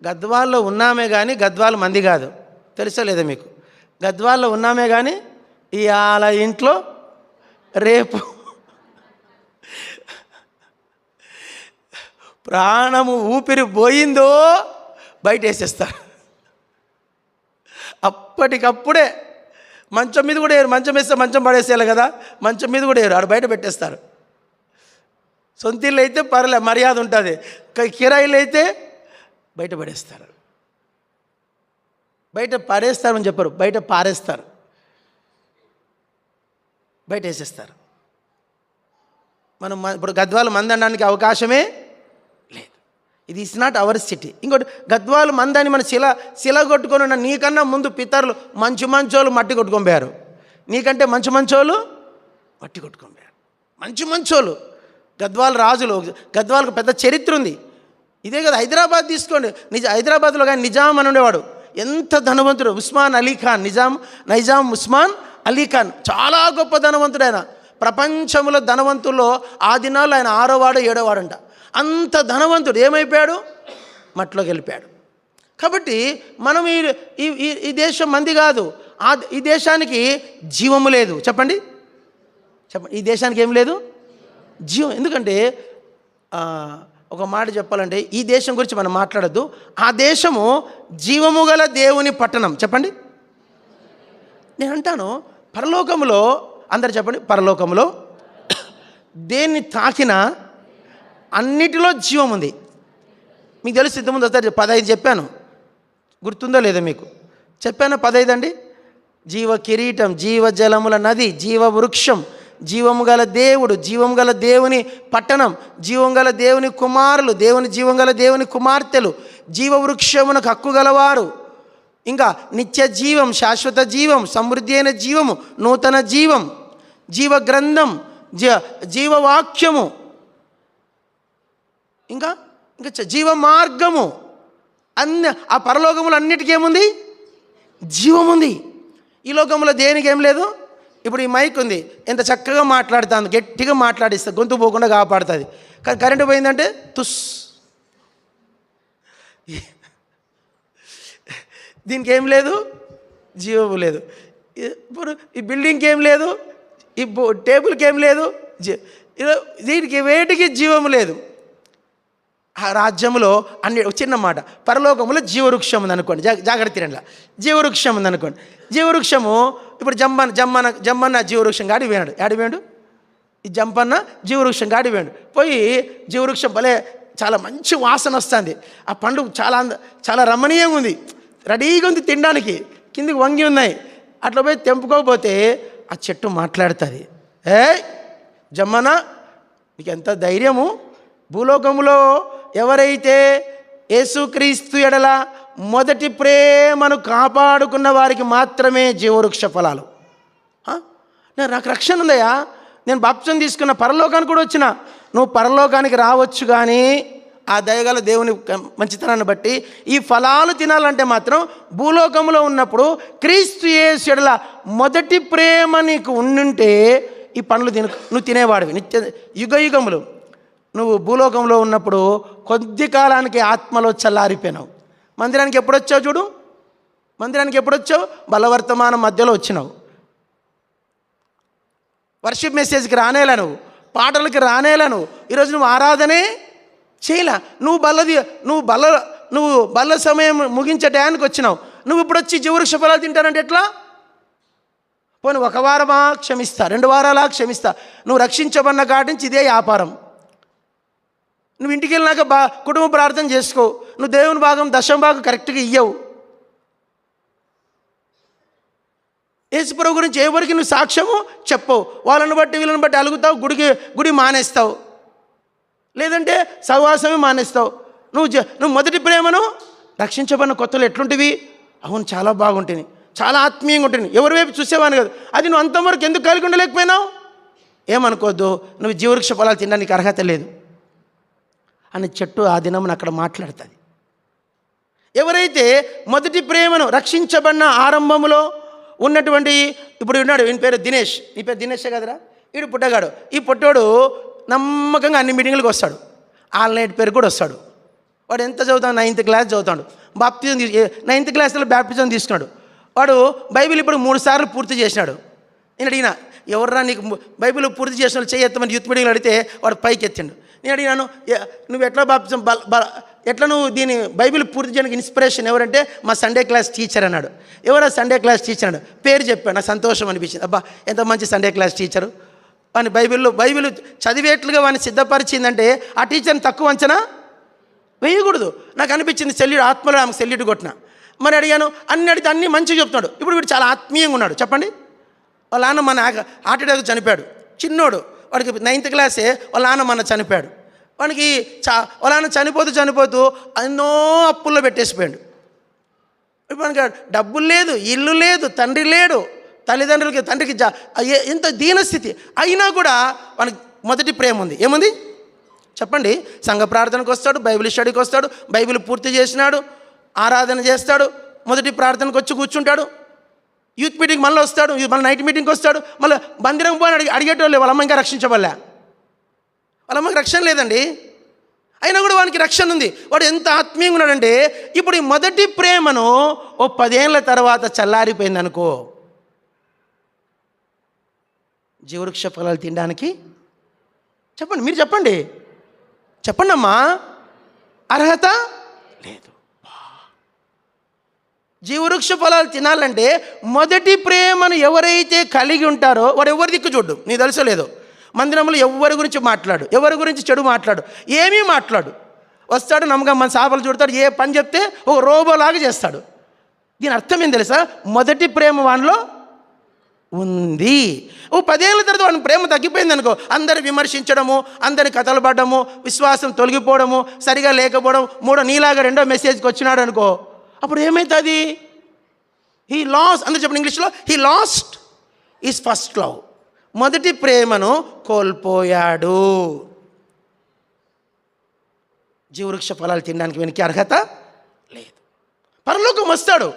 Speaker 1: గద్వాల్లో ఉన్నామే కానీ గద్వాల్ మంది కాదు, తెలుసా లేదా మీకు? గద్వాల్లో ఉన్నామే కానీ ఇవాళ ఇంట్లో రేపు ప్రాణము ఊపిరి పోయిందో బయట వేసేస్తారు. అప్పటికప్పుడే మంచం మీద కూడా వేయరు. మంచం వేస్తే మంచం పడేసేయాలి కదా, మంచం మీద కూడా వేయరు, ఆడ బయట పెట్టేస్తారు. సొంత ఇల్లు అయితే పర్లే, మర్యాద ఉంటుంది. కిరాయిలు అయితే బయట పడేస్తారు. బయట పారేస్తారని చెప్పరు, బయట పారేస్తారు, బయట వేసేస్తారు. మనం ఇప్పుడు గద్వాలు మంది అనడానికి అవకాశమే లేదు. ఇది ఇస్ నాట్ అవర్ సిటీ. ఇంకోటి, గద్వాలు మందని మన శిల కొట్టుకొని ఉన్న నీకన్నా ముందు పితరులు మంచోళ్ళు మట్టి కొట్టుకొని పోయారు. నీకంటే మంచోళ్ళు మట్టి కొట్టుకొని పోయారు. మంచోళ్ళు గద్వాల రాజులు. గద్వాలకు పెద్ద చరిత్ర ఉంది. ఇదే కదా, హైదరాబాద్ తీసుకోండి. హైదరాబాద్లో కానీ నిజాం అని ఉండేవాడు, ఎంత ధనవంతుడు. ఉస్మాన్ అలీ ఖాన్, నైజాం ఉస్మాన్ అలీ ఖాన్ చాలా గొప్ప ధనవంతుడు. ఆయన ప్రపంచంలో ధనవంతుల్లో ఆ దినాల్లో ఆయన 6వ వాడు 7వ వాడంట. అంత ధనవంతుడు ఏమైపోయాడు? మట్టిలోకి వెళ్ళిపోయాడు. కాబట్టి మనం ఈ దేశం మంది కాదు. ఈ దేశానికి జీవము లేదు. చెప్పండి. ఈ దేశానికి ఏం లేదు? జీవం. ఎందుకంటే ఒక మాట చెప్పాలంటే, ఈ దేశం గురించి మనం మాట్లాడద్దు. ఆ దేశము జీవము గల దేవుని పట్టణం. చెప్పండి. నేను అంటాను, పరలోకములో, అందరు చెప్పండి, పరలోకములో దేన్ని తాకినా అన్నిటిలో జీవం ఉంది. మీకు తెలుసు, ఇంతకుముందు వస్తారు 15 చెప్పాను, గుర్తుందో లేదో మీకు? చెప్పాను 15 అండి. జీవ కిరీటం, జీవ జలముల నది, జీవ వృక్షం, జీవము గల దేవుడు, జీవం గల దేవుని పట్టణం, జీవం గల దేవుని కుమారులు, జీవం గల దేవుని కుమార్తెలు, జీవవృక్షమునకు హక్కు గలవారు, ఇంకా నిత్య జీవం, శాశ్వత జీవం, సమృద్ధి అయిన జీవము, నూతన జీవం, జీవ గ్రంథం, జీవవాక్యము, ఇంకా జీవ మార్గము. ఆ పరలోకములు అన్నిటికీ ఏముంది? జీవం ఉంది. ఈ లోకంలో దేనికి ఏం లేదు. ఇప్పుడు ఈ మైక్ ఉంది, ఎంత చక్కగా మాట్లాడుతుంది, గట్టిగా మాట్లాడిస్తా, గొంతు పోకుండా కాపాడుతుంది. కానీ కరెంటు పోయిందంటే తుస్. దీనికి ఏం లేదు? జీవము లేదు. ఇప్పుడు ఈ బిల్డింగ్కి ఏం లేదు, ఈ టేబుల్కి ఏం లేదు, దీనికి వేటికి జీవము లేదు. ఆ రాజ్యంలో అన్ని, చిన్న మాట, పరలోకములో జీవవృక్షం ఉంది అనుకోండి, జాగ్రత్త తినండి. జీవవృక్షం ఉంది అనుకోండి. జీవవృక్షము ఇప్పుడు జమ్మన్న జీవవృక్షం గాడి వేయాడు. యాడివేండు? ఈ జంపన్న జీవవృక్షం గాడి వేయండు. పోయి జీవవృక్షం భలే చాలా మంచి వాసన వస్తుంది. ఆ పండు చాలా రమణీయంగా ఉంది, రెడీగా ఉంది తినడానికి, కిందికి వంగి ఉన్నాయి. అట్లా పోయి తెంపుకోకపోతే ఆ చెట్టు మాట్లాడుతుంది. జమ్మన్న, నీకు ఎంత ధైర్యము! భూలోకంలో ఎవరైతే యేసుక్రీస్తు ఎడల మొదటి ప్రేమను కాపాడుకున్న వారికి మాత్రమే జీవవృక్ష ఫలాలు. నాకు రక్షణ ఉందయ్యా, నేను బాప్తిసం తీసుకున్న, పరలోకానికి కూడా వచ్చిన. నువ్వు పరలోకానికి రావచ్చు, కానీ ఆ దయగల దేవుని మంచితనాన్ని బట్టి ఈ ఫలాలు తినాలంటే మాత్రం భూలోకంలో ఉన్నప్పుడు క్రీస్తు యేసు ఎడల మొదటి ప్రేమ నీకు ఉండుంటే ఈ పండ్లు నువ్వు తినేవాడివి. నిత్య యుగయుగములు నువ్వు భూలోకంలో ఉన్నప్పుడు కొద్ది కాలానికి ఆత్మలో చల్లారిపోయినావు. మందిరానికి ఎప్పుడొచ్చావు చూడు, మందిరానికి ఎప్పుడొచ్చావు? బలవర్తమానం మధ్యలో వచ్చినావు. వర్షిప్ మెసేజ్కి రానేలా, నువ్వు పాటలకి రానేలా, ఈరోజు నువ్వు ఆరాధనే చేయలే. నువ్వు నువ్వు బల్ల సమయం ముగించే టయానికి వచ్చినావు, నువ్వు ఇప్పుడు వచ్చి జీవవృక్ష ఫలాలు తింటానంటే ఎట్లా? పోనీ 1 వారమా క్షమిస్తా, 2 వారాలా క్షమిస్తా. నువ్వు రక్షించబడిన కాడి నుంచి ఇదే వ్యాపారం. నువ్వు ఇంటికి వెళ్ళినాక కుటుంబ ప్రార్థన చేసుకో, నువ్వు దేవుని భాగం దశమ భాగం కరెక్ట్గా ఇయ్యవు. యేసుప్రభు గురించి ఎవరికి నువ్వు సాక్ష్యము చెప్పవు, వాళ్ళని బట్టి వీళ్ళని బట్టి అలుగుతావు, గుడి మానేస్తావు, లేదంటే సహవాసమే మానేస్తావు. నువ్వు మొదటి ప్రేమను రక్షించబడిన కొత్తలో ఎట్లుంటివి? అవును, చాలా బాగుంటుంది, చాలా ఆత్మీయంగా ఉంటుంది, ఎవరి వైపు చూసేవాను కదా. అది నువ్వు అంతవరకు ఎందుకు కలిగి ఉండలేకపోయినావు? ఏమనుకోవద్దు, నువ్వు జీవవృక్ష ఫలాలు తినడానికి అర్హత లేదు అని చెట్టు ఆ దినం అక్కడ మాట్లాడుతుంది. ఎవరైతే మొదటి ప్రేమను రక్షించబడిన ఆరంభంలో ఉన్నటువంటి, ఇప్పుడు ఉన్నాడు, ఈయన పేరు దినేష్, ఈ పేరు దినేషే కదరా, వీడు పుట్టగాడు. ఈ పుట్టోడు నమ్మకంగా అన్ని మీటింగ్లకు వస్తాడు, ఆల్నైట్ పేరు కూడా వస్తాడు. వాడు ఎంత చదువుతాడు? 9th క్లాస్ చదువుతాడు. బాప్తిజం 9th క్లాస్లో బ్యాప్టిజం తీసుకున్నాడు. వాడు బైబిల్ ఇప్పుడు 3 సార్లు పూర్తి చేసినాడు. నేను అడిగినా, ఎవర్రా నీకు బైబిల్ పూర్తి చేసిన వాళ్ళు చేయెత్తమని యూత్ మీటింగ్లో అడిగితే వాడు పైకి ఎత్తిండు. నేను అడిగినాను, నువ్వు ఎట్లా బాప్తిజం ఎట్లా నువ్వు దీన్ని బైబిల్ పూర్తి చేయడానికి ఇన్స్పిరేషన్ ఎవరంటే మా సండే క్లాస్ టీచర్ అన్నాడు. ఎవరో సండే క్లాస్ టీచర్ అన్నాడు, పేరు చెప్పాడు. నాకు సంతోషం అనిపించింది. అబ్బా, ఎంత మంచి సండే క్లాస్ టీచరు. వాని బైబిల్ చదివేట్లుగా వాడిని సిద్ధపరిచిందంటే ఆ టీచర్ని తక్కువ అంచనా వేయకూడదు. నాకు అనిపించింది, ఆత్మలో ఆమెకు సెల్యూట్ కొట్టిన. మరి అడిగాను, అడిగితే అన్నీ మంచిగా చెప్తున్నాడు. ఇప్పుడు వీడు చాలా ఆత్మీయంగా ఉన్నాడు. చెప్పండి, వాళ్ళ నాన్న మన హార్ట్ అటాక్ చనిపోయాడు, చిన్నోడు, వాడికి 9th క్లాసే. వాళ్ళ నాన్న మన చనిపోయాడు. వానికి వాళ్ళ నాన్న చనిపోతూ ఎన్నో అప్పుల్లో పెట్టేసిపోయాడు. ఇప్పుడు మనకి డబ్బులు లేదు, ఇల్లు లేదు, తండ్రి లేడు, తండ్రికి ఎంత దీనస్థితి అయినా కూడా మనకి మొదటి ప్రేమ ఉంది. ఏముంది చెప్పండి? సంఘ ప్రార్థనకు వస్తాడు, బైబిల్ స్టడీకి వస్తాడు, బైబిల్ పూర్తి చేసినాడు, ఆరాధన చేస్తాడు, మొదటి ప్రార్థనకు వచ్చి కూర్చుంటాడు, యూత్ మీటింగ్ మళ్ళీ వస్తాడు, మళ్ళీ నైట్ మీటింగ్కి వస్తాడు, మళ్ళీ మందిరం పోయి అడిగేటోళ్ళు వాళ్ళ అమ్మ ఇంకా రక్షించబడలే, వాళ్ళ అమ్మకి రక్షణ లేదండి. అయినా కూడా వానికి రక్షణ ఉంది. వాడు ఎంత ఆత్మీయంగా ఉన్నాడంటే, ఇప్పుడు ఈ మొదటి ప్రేమను ఓ 10 ఏళ్ళ తర్వాత చల్లారిపోయింది అనుకో, జీవవృక్ష ఫలాలు తినడానికి చెప్పండి, మీరు చెప్పండి అమ్మా, అర్హత లేదు. జీవవృక్ష ఫలాలు తినాలంటే మొదటి ప్రేమను ఎవరైతే కలిగి ఉంటారో వాడు ఎవరి దిక్కు చూడ్డు. నీకు తెలుసో లేదో, మందిరంలో ఎవరి గురించి మాట్లాడు, ఎవరి గురించి చెడు మాట్లాడు, ఏమీ మాట్లాడు. వస్తాడు, నమ్మకం మన సాపలు చూడతాడు, ఏ పని చెప్తే ఒక రోబోలాగా చేస్తాడు. దీని అర్థం ఏం తెలుసా? మొదటి ప్రేమ వానిలో ఉంది. 10 ఏళ్ళ తర్వాత వాడిని ప్రేమ తగ్గిపోయింది అనుకో, అందరు విమర్శించడము, అందరి కథలు పడ్డము, విశ్వాసం తొలగిపోవడము, సరిగా లేకపోవడం, నీలాగా 2వ మెసేజ్కి వచ్చినాడు అనుకో, అప్పుడు ఏమవుతుంది? హీ లాస్, అందరూ చెప్పండి ఇంగ్లీష్లో, he lost is first love. మొదటి ప్రేమను కోల్పోయాడు. జీవవృక్ష ఫలాలు తినడానికి వీనికి అర్హత లేదు. పరలోకం వస్తాడు,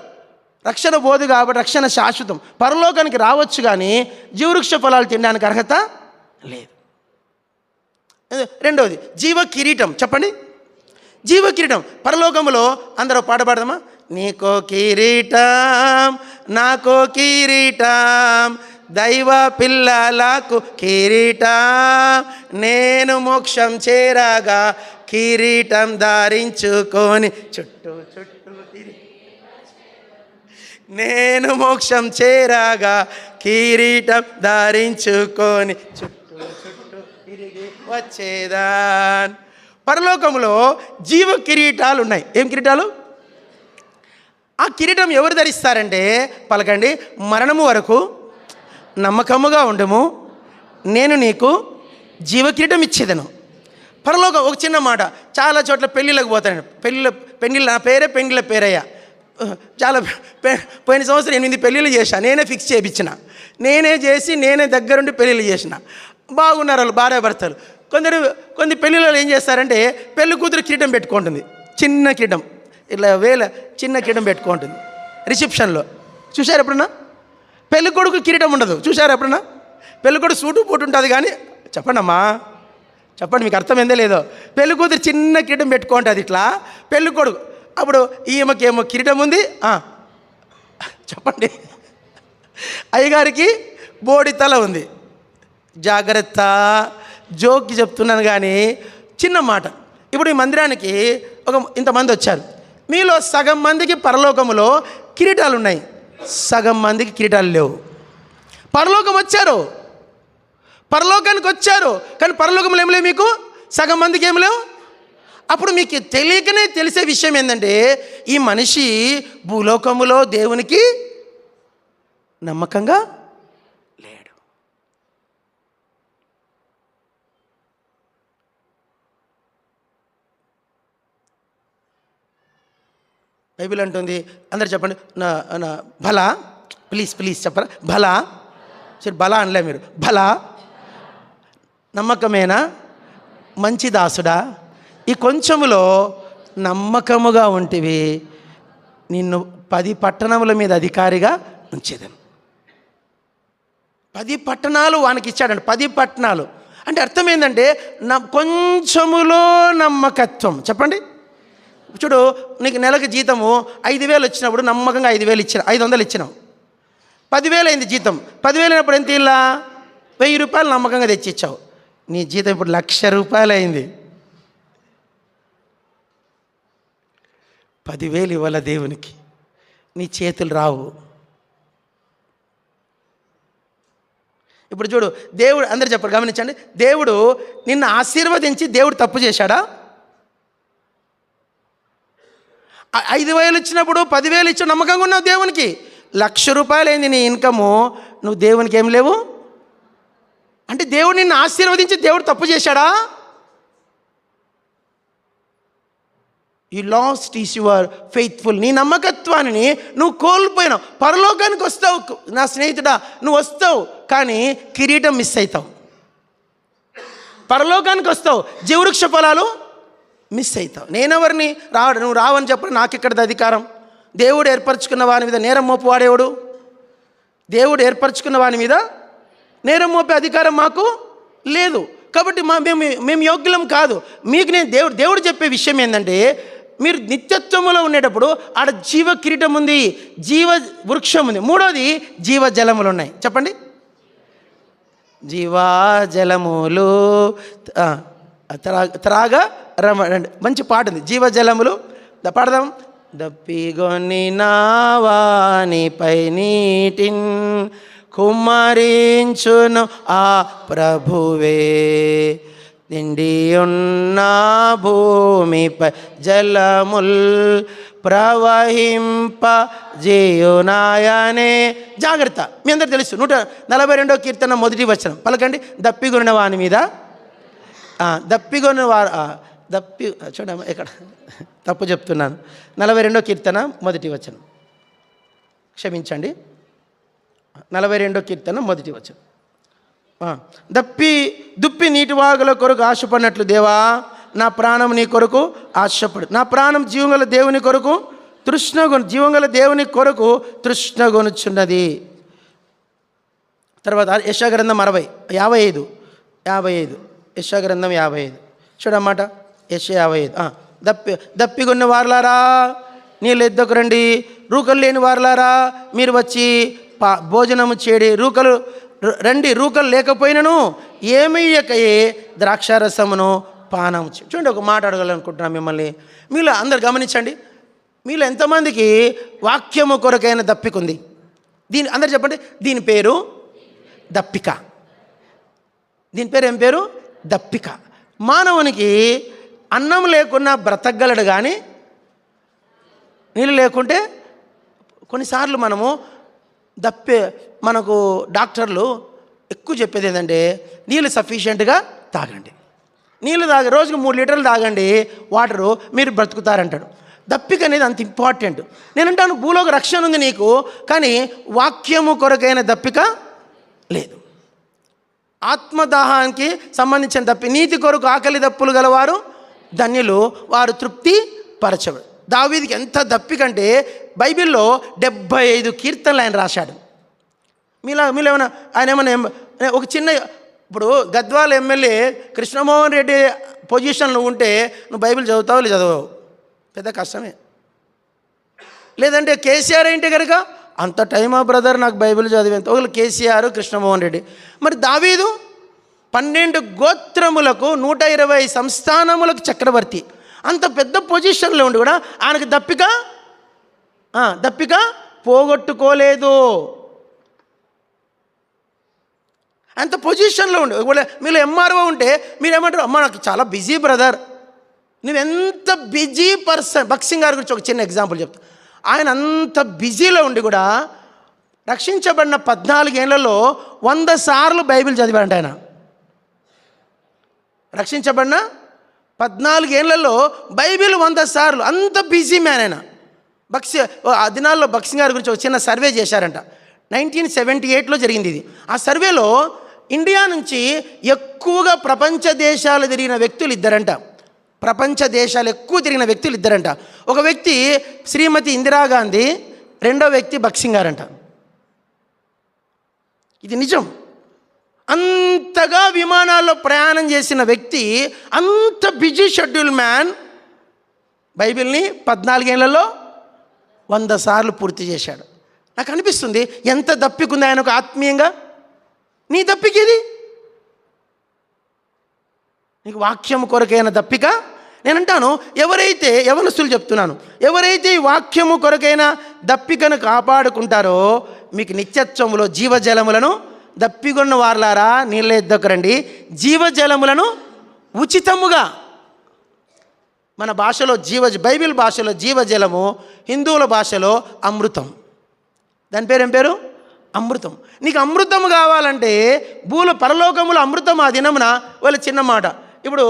Speaker 1: రక్షణ బోధి కాబట్టి రక్షణ శాశ్వతం, పరలోకానికి రావచ్చు, కానీ జీవవృక్ష ఫలాలు తినడానికి అర్హత లేదు. 2వది జీవ కిరీటం. చెప్పండి, జీవ కిరీటం. పరలోకములో అందరూ పాట పాడదామా? నీకో కిరీటం, నాకో కిరీటం, దైవ పిల్లలకు కిరీటం, నేను మోక్షం చేరగా కిరీటం ధరించుకొని చుట్టూ నేను మోక్షం చేరగా కిరీటం ధరించుకొని చుట్టూ తిరిగి వచ్చేదాన్. పరలోకంలో జీవ కిరీటాలు ఉన్నాయి. ఏం కిరీటాలు? ఆ కిరీటం ఎవరు ధరిస్తారంటే, పలకండి, మరణము వరకు నమ్మకముగా ఉండము, నేను నీకు జీవ కిరీటం ఇచ్చేదను. పరలోకం ఒక చిన్న మాట, చాలా చోట్ల పెళ్ళిళ్ళకి పోతాను, పెళ్ళిళ్ళు నా పేరే పెళ్ళిళ్ళ పేరయ్యా. చాలా పోయిన సంవత్సరం 8 పెళ్ళిళ్ళు చేశాను, నేనే ఫిక్స్ చేయించిన, నేనే చేసి నేనే దగ్గరుండి పెళ్ళిళ్ళు చేసిన. బాగున్నారు వాళ్ళు భార్యాభర్తలు. కొన్ని పెళ్ళిళ్ళు ఏం చేస్తారంటే, పెళ్ళి కూతురు కిరీటం పెట్టుకుంటుంది, చిన్న కిరీటం, ఇట్లా చిన్న కిరీటం పెట్టుకుంటుంది రిసెప్షన్లో. చూశారు ఎప్పుడన్నా? పెళ్ళి కొడుకు కిరీటం ఉండదు. చూశారు ఎప్పుడన్నా? పెళ్ళి కొడుకు సూటు పోటు ఉంటుంది, కానీ చెప్పండి అమ్మా, చెప్పండి, మీకు అర్థమైందో లేదో, పెళ్ళి కూతురు చిన్న కిరీటం పెట్టుకుంటుంది ఇట్లా. పెళ్ళి కొడుకు అప్పుడు ఈమెకేమో కిరీటం ఉంది, చెప్పండి, అయ్యగారికి బోడి తల ఉంది. జాగ్రత్త, జోక్కి చెప్తున్నాను కానీ చిన్న మాట. ఇప్పుడు ఈ మందిరానికి ఇంతమంది వచ్చారు, మీలో సగం మందికి పరలోకములో కిరీటాలు ఉన్నాయి, సగం మందికి కిరీటాలు లేవు. పరలోకానికి వచ్చారు కానీ పరలోకంలో ఏం లేవు మీకు, సగం మందికి ఏం లేవు. అప్పుడు మీకు తెలియకనే తెలిసే విషయం ఏంటంటే ఈ మనిషి భూలోకములో దేవునికి నమ్మకంగా లేడు. బైబిల్ అంటుంది, అందరు చెప్పండి నా నా భలా, ప్లీజ్ చెప్పరా, భలా, సరే భలా అనలే మీరు, భలా నమ్మకమేనా మంచి దాసుడా, ఈ కొంచెములో నమ్మకముగా ఉంటివి, నిన్ను 10 పట్టణముల మీద అధికారిగా ఉంచేదను. 10 పట్టణాలు వానికి ఇచ్చాడండి. 10 పట్టణాలు అంటే అర్థం ఏంటంటే కొంచెములో నమ్మకత్వం. చెప్పండి, చూడు, నీకు నెలకు జీతము 5,000 వచ్చినప్పుడు నమ్మకంగా 500 ఇచ్చినావు. 10,000 అయింది జీతం. 10,000 అయినప్పుడు ఎంత ఇలా 1,000 రూపాయలు నమ్మకంగా తెచ్చిచ్చావు. నీ జీతం ఇప్పుడు 1,00,000 రూపాయలు అయింది. 10,000 ఇవ్వాల దేవునికి, నీ చేతులు రావు. ఇప్పుడు చూడు, దేవుడు, అందరు చెప్పారు, గమనించండి, దేవుడు నిన్ను ఆశీర్వదించి దేవుడు తప్పు చేశాడా? 5,000 ఇచ్చినప్పుడు 10,000 ఇచ్చి నమ్మకంగా ఉన్నావు దేవునికి. 1,00,000 రూపాయలు అయింది నీ ఇన్కము, నువ్వు దేవునికి ఏం లేవు అంటే దేవుడు నిన్ను ఆశీర్వదించి దేవుడు తప్పు చేశాడా? You last is your faithful. నీ నమ్మకత్వాన్ని నువ్వు కోల్పోయినావు. పరలోకానికి వస్తావు నా స్నేహితుడా, నువ్వు వస్తావు కానీ కిరీటం మిస్ అవుతావు. పరలోకానికి వస్తావు, జీవవృక్ష ఫలాలు మిస్ అవుతావు. నేనెవరిని నువ్వు రావని చెప్పి నాకు ఎక్కడిది అధికారం? దేవుడు ఏర్పరచుకున్న వాని మీద నేరం మోపువాడేవాడు? దేవుడు ఏర్పరచుకున్న వాని మీద నేరం మోపే అధికారం మాకు లేదు. కాబట్టి మేము యోగ్యులం కాదు. మీకు నేను దేవుడు చెప్పే విషయం ఏంటంటే, మీరు నిత్యత్వములో ఉండేటప్పుడు ఆడ జీవ కిరీటం ఉంది, జీవ వృక్షం ఉంది. మూడోది జీవ జలములు ఉన్నాయి. చెప్పండి, జీవా జలములు త్రాగా రమండి. మంచి పాట ఉంది, జీవ జలములు. పాడదాం. దప్పిగొని నావానిపై నీటిన్ కుమ్మరించును ఆ ప్రభువే, నిండి ఉన్న భూమిపై జలముల్ ప్రవహింప జీయునాయనే. జాగ్రత్త, మీ అందరు తెలుసు 142వ కీర్తన 1వ వచనం పలకండి. దప్పిగొన్న వాని మీద, దప్పిగొన్న వారు చూడమ్మా, ఇక్కడ తప్పు చెప్తున్నాను. 42వ కీర్తన 1వ వచనం, క్షమించండి, 42వ కీర్తన 1వ వచనం. దుప్పి నీటి వాగుల కొరకు ఆశపడినట్లు దేవా, నా ప్రాణం నీ కొరకు ఆశపడు. నా ప్రాణం జీవంగల దేవుని కొరకు జీవంగల దేవుని కొరకు తృష్ణగొనుచున్నది. తర్వాత యెషయా-గ్రంథం 55 యెషయా-గ్రంథం 55 చూడన్నమాట. యెషయా 55. దప్పిగొన్న వారలారా నీళ్ళు ఎద్దకు రండి, రూకలు లేని వారలారా మీరు వచ్చి భోజనము చేడి. రూకలు లేకపోయినను ఏమయ్యకయే ద్రాక్షారసమును పానం. చూడండి, ఒక మాట అడగాలనుకుంటున్నాను మిమ్మల్ని. మీలో అందరు గమనించండి, మీలో ఎంతమందికి వాక్యము కొరకైన దప్పికుంది? అందరు చెప్పండి, దీని పేరు దప్పిక. దీని పేరు ఏం పేరు? దప్పిక. మానవునికి అన్నం లేకున్నా బ్రతకగలడు కానీ నీళ్ళు లేకుంటే కొన్నిసార్లు మనకు డాక్టర్లు ఎక్కువ చెప్పేది ఏంటంటే నీళ్ళు సఫిషియెంట్గా తాగండి, రోజుకు 3 లీటర్లు తాగండి వాటరు, మీరు బ్రతుకుతారంటాడు. దప్పిక అనేది అంత ఇంపార్టెంట్. నేనంటాను, భూలోక రక్షణ ఉంది నీకు, కానీ వాక్యము కొరకైన దప్పిక లేదు. ఆత్మదాహానికి సంబంధించిన నీతి కొరకు ఆకలి దప్పులు గలవారు ధన్యులు, వారు తృప్తి పరచబడు. దావీదుకి ఎంత దప్పికంటే బైబిల్లో 75 కీర్తనలు ఆయన రాశాడు. మీలో ఏమైనా ఆయన ఏమైనా ఒక చిన్న, ఇప్పుడు గద్వాల ఎమ్మెల్యే కృష్ణమోహన్ రెడ్డి పొజిషన్లో ఉంటే నువ్వు బైబిల్ చదువుతావు లేదు చదవవు, పెద్ద కష్టమే. లేదంటే కేసీఆర్ ఏంటి కనుక అంత టైమా బ్రదర్ నాకు బైబిల్ చదివేంత, ఒకళ్ళు కేసీఆర్, కృష్ణమోహన్ రెడ్డి. మరి దావీదు 12 గోత్రములకు 120 సంస్థానములకు చక్రవర్తి. అంత పెద్ద పొజిషన్లో ఉండి కూడా ఆయనకు దప్పిక పోగొట్టుకోలేదు. అంత పొజిషన్లో ఉండి ఒకవేళ మీరు ఎంఆర్ఓ ఉంటే మీరేమంటారు, అమ్మ నాకు చాలా బిజీ బ్రదర్. నువ్వెంత బిజీ పర్సన్. భగత్ సింగ్ గారి గురించి ఒక చిన్న ఎగ్జాంపుల్ చెప్తా. ఆయన అంత బిజీలో ఉండి కూడా రక్షించబడిన 14 ఏళ్లలో 100 సార్లు బైబిల్ చదివాడంట ఆయన. రక్షించబడిన 14 ఏళ్లలో బైబిల్ 100 సార్లు. అంత బిజీ మ్యాన్ ఆయన. ఆ దినాల్లో భగత్ సింగ్ గారి గురించి ఒక చిన్న సర్వే చేశారంట. 1978లో జరిగింది ఇది. ఆ సర్వేలో ఇండియా నుంచి ఎక్కువగా ప్రపంచ దేశాలు తిరిగిన వ్యక్తులు ఇద్దరంట. ప్రపంచ దేశాలు ఎక్కువ తిరిగిన వ్యక్తులు ఇద్దరంట. ఒక వ్యక్తి శ్రీమతి ఇందిరాగాంధీ, రెండో వ్యక్తి భగత్ సింగ్ గారంట. ఇది నిజం. అంతగా విమానాల్లో ప్రయాణం చేసిన వ్యక్తి, అంత బిజీ షెడ్యూల్ మ్యాన్ బైబిల్ని 14 ఏళ్లలో 100 సార్లు పూర్తి చేశాడు. నాకు అనిపిస్తుంది ఎంత దప్పికుంది ఆయనకు ఆత్మీయంగా. నీ దప్పికేది? నీకు వాక్యం కొరకైన దప్పిక. నేనంటాను, ఎవరైతే యవనస్తులు చెప్తున్నాను, ఎవరైతే ఈ వాక్యము కొరకైన దప్పికను కాపాడుకుంటారో మీకు నిత్యత్వములో జీవజలములను, దప్పిగొన్న వార్లారా నీళ్ళ ఎద్దొకరండి, జీవజలములను ఉచితముగా. మన భాషలో బైబిల్ భాషలో జీవజలము, హిందువుల భాషలో అమృతం. దాని పేరు ఏం పేరు? అమృతం. నీకు అమృతం కావాలంటే పరలోకములో అమృతం. ఆ దినమున వాళ్ళ చిన్న మాట, ఇప్పుడు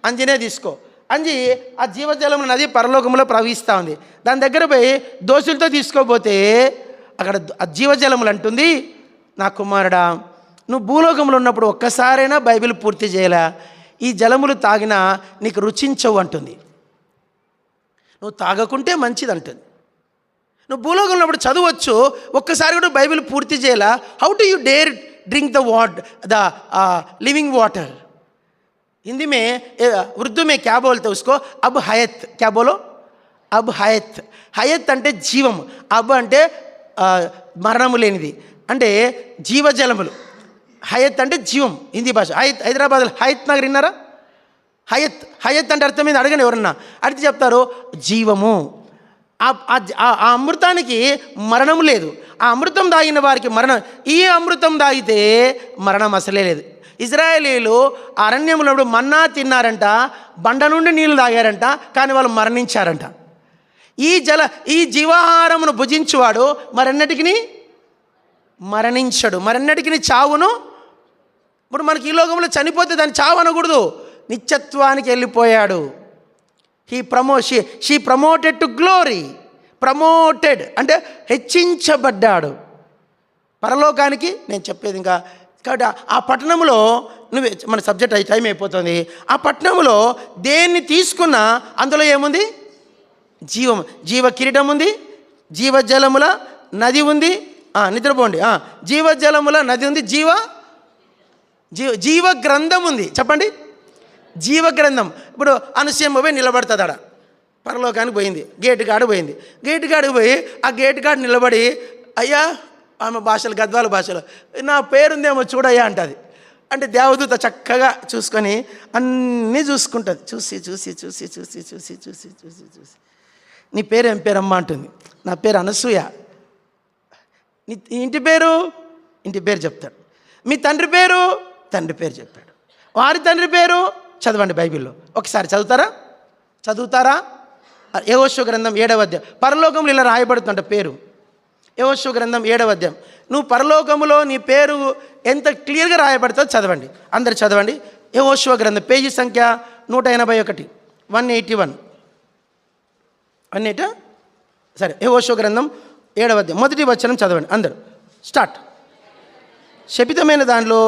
Speaker 1: అంజినే తీసుకో. అంజి ఆ జీవజలము నది పరలోకంలో ప్రవహిస్తూ ఉంది. దాని దగ్గర పోయి దోషులతో తీసుకోపోతే అక్కడ ఆ జీవజలములు అంటుంది, నా కుమారుడా, నువ్వు భూలోకంలో ఉన్నప్పుడు ఒక్కసారైనా బైబిల్ పూర్తి చేయలే, ఈ జలములు తాగినా నీకు రుచించవు అంటుంది. నువ్వు తాగకుంటే మంచిది అంటుంది. నువ్వు భూలోకంలో ఉన్నప్పుడు చదవచ్చు, ఒక్కసారి కూడా బైబిల్ పూర్తి చేయలే. How do you dare drink the living water? Hindi में उर्दू में क्या बोलते हैं उसको? अब हयत. क्या बोलो? अब हयत. हयत అంటే జీవం, అబ్ అంటే మరణము లేనిది, అంటే జీవజలములు. హయత్ అంటే జీవం, హిందీ భాష. హైదరాబాద్లో హయత్ నగర్ విన్నారా? హయత్ అంటే అర్థం ఏంది అడగండి ఎవరన్నా. అడిగితే చెప్తారు జీవము. ఆ అమృతానికి మరణం లేదు. ఆ అమృతం తాగిన వారికి మరణం. ఈ అమృతం తాగితే మరణం అసలే లేదు. ఇజ్రాయేలీలు అరణ్యంలో మన్నా తిన్నారంట, బండ నుండి నీళ్ళు తాగారంట, కానీ వాళ్ళు మరణించారంట. ఈ జీవాహారమును భుజించువాడు మరెన్నటికి మరణించడు, మరెన్నటికి చావును. ఇప్పుడు మనకి ఈ లోకంలో చనిపోతే దాన్ని చావు అనకూడదు, నిత్యత్వానికి వెళ్ళిపోయాడు. She promoted to glory. Promoted అంటే హెచ్చించబడ్డాడు పరలోకానికి. నేను చెప్పేది ఇంకా కాబట్టి ఆ పట్టణంలో మన సబ్జెక్ట్ టైం అయిపోతుంది. ఆ పట్టణంలో దేన్ని తీసుకున్నా అందులో ఏముంది? జీవ కిరీటం ఉంది, జీవజలముల నది ఉంది. నిద్రపోండి. జీవజలముల నది ఉంది, జీవ గ్రంథం ఉంది. చెప్పండి, జీవ గ్రంథం. ఇప్పుడు అనుసయం పోయి నిలబడుతుంది ఆడ, పరలోకానికి పోయింది, గేటు కాడ పోయింది. గేటు కాడికి పోయి ఆ గేటు కాడ నిలబడి, అయ్యా, ఆమె భాషలు గద్వాల భాషలో, నా పేరుందేమో చూడయ్యా అంటుంది. అంటే దేవదూత చక్కగా చూసుకొని అన్నీ చూసుకుంటుంది. చూసి నీ పేరు ఏం పేరమ్మా అంటుంది. నా పేరు అనసూయ. నీ ఇంటి పేరు చెప్తాడు. మీ తండ్రి పేరు చెప్తాడు. వారి తండ్రి పేరు చదవండి బైబిల్లో. ఒకసారి చదువుతారా? యెహోషువ గ్రంథం 7వ అధ్యాయం. పరలోకంలో ఇలా రాయబడుతుంట పేరు. యెహోషువ గ్రంథం 7వ అధ్యాయం. నువ్వు పరలోకములో నీ పేరు ఎంత క్లియర్గా రాయబడుతుందో చదవండి. అందరు చదవండి. యెహోషువ గ్రంథం పేజీ సంఖ్య 181, 181. సరే, యెహోషువ గ్రంథం 7వ అధ్యాయం 1వ వచనం చదవండి అందరు. స్టార్ట్. శపితమైన దానిలో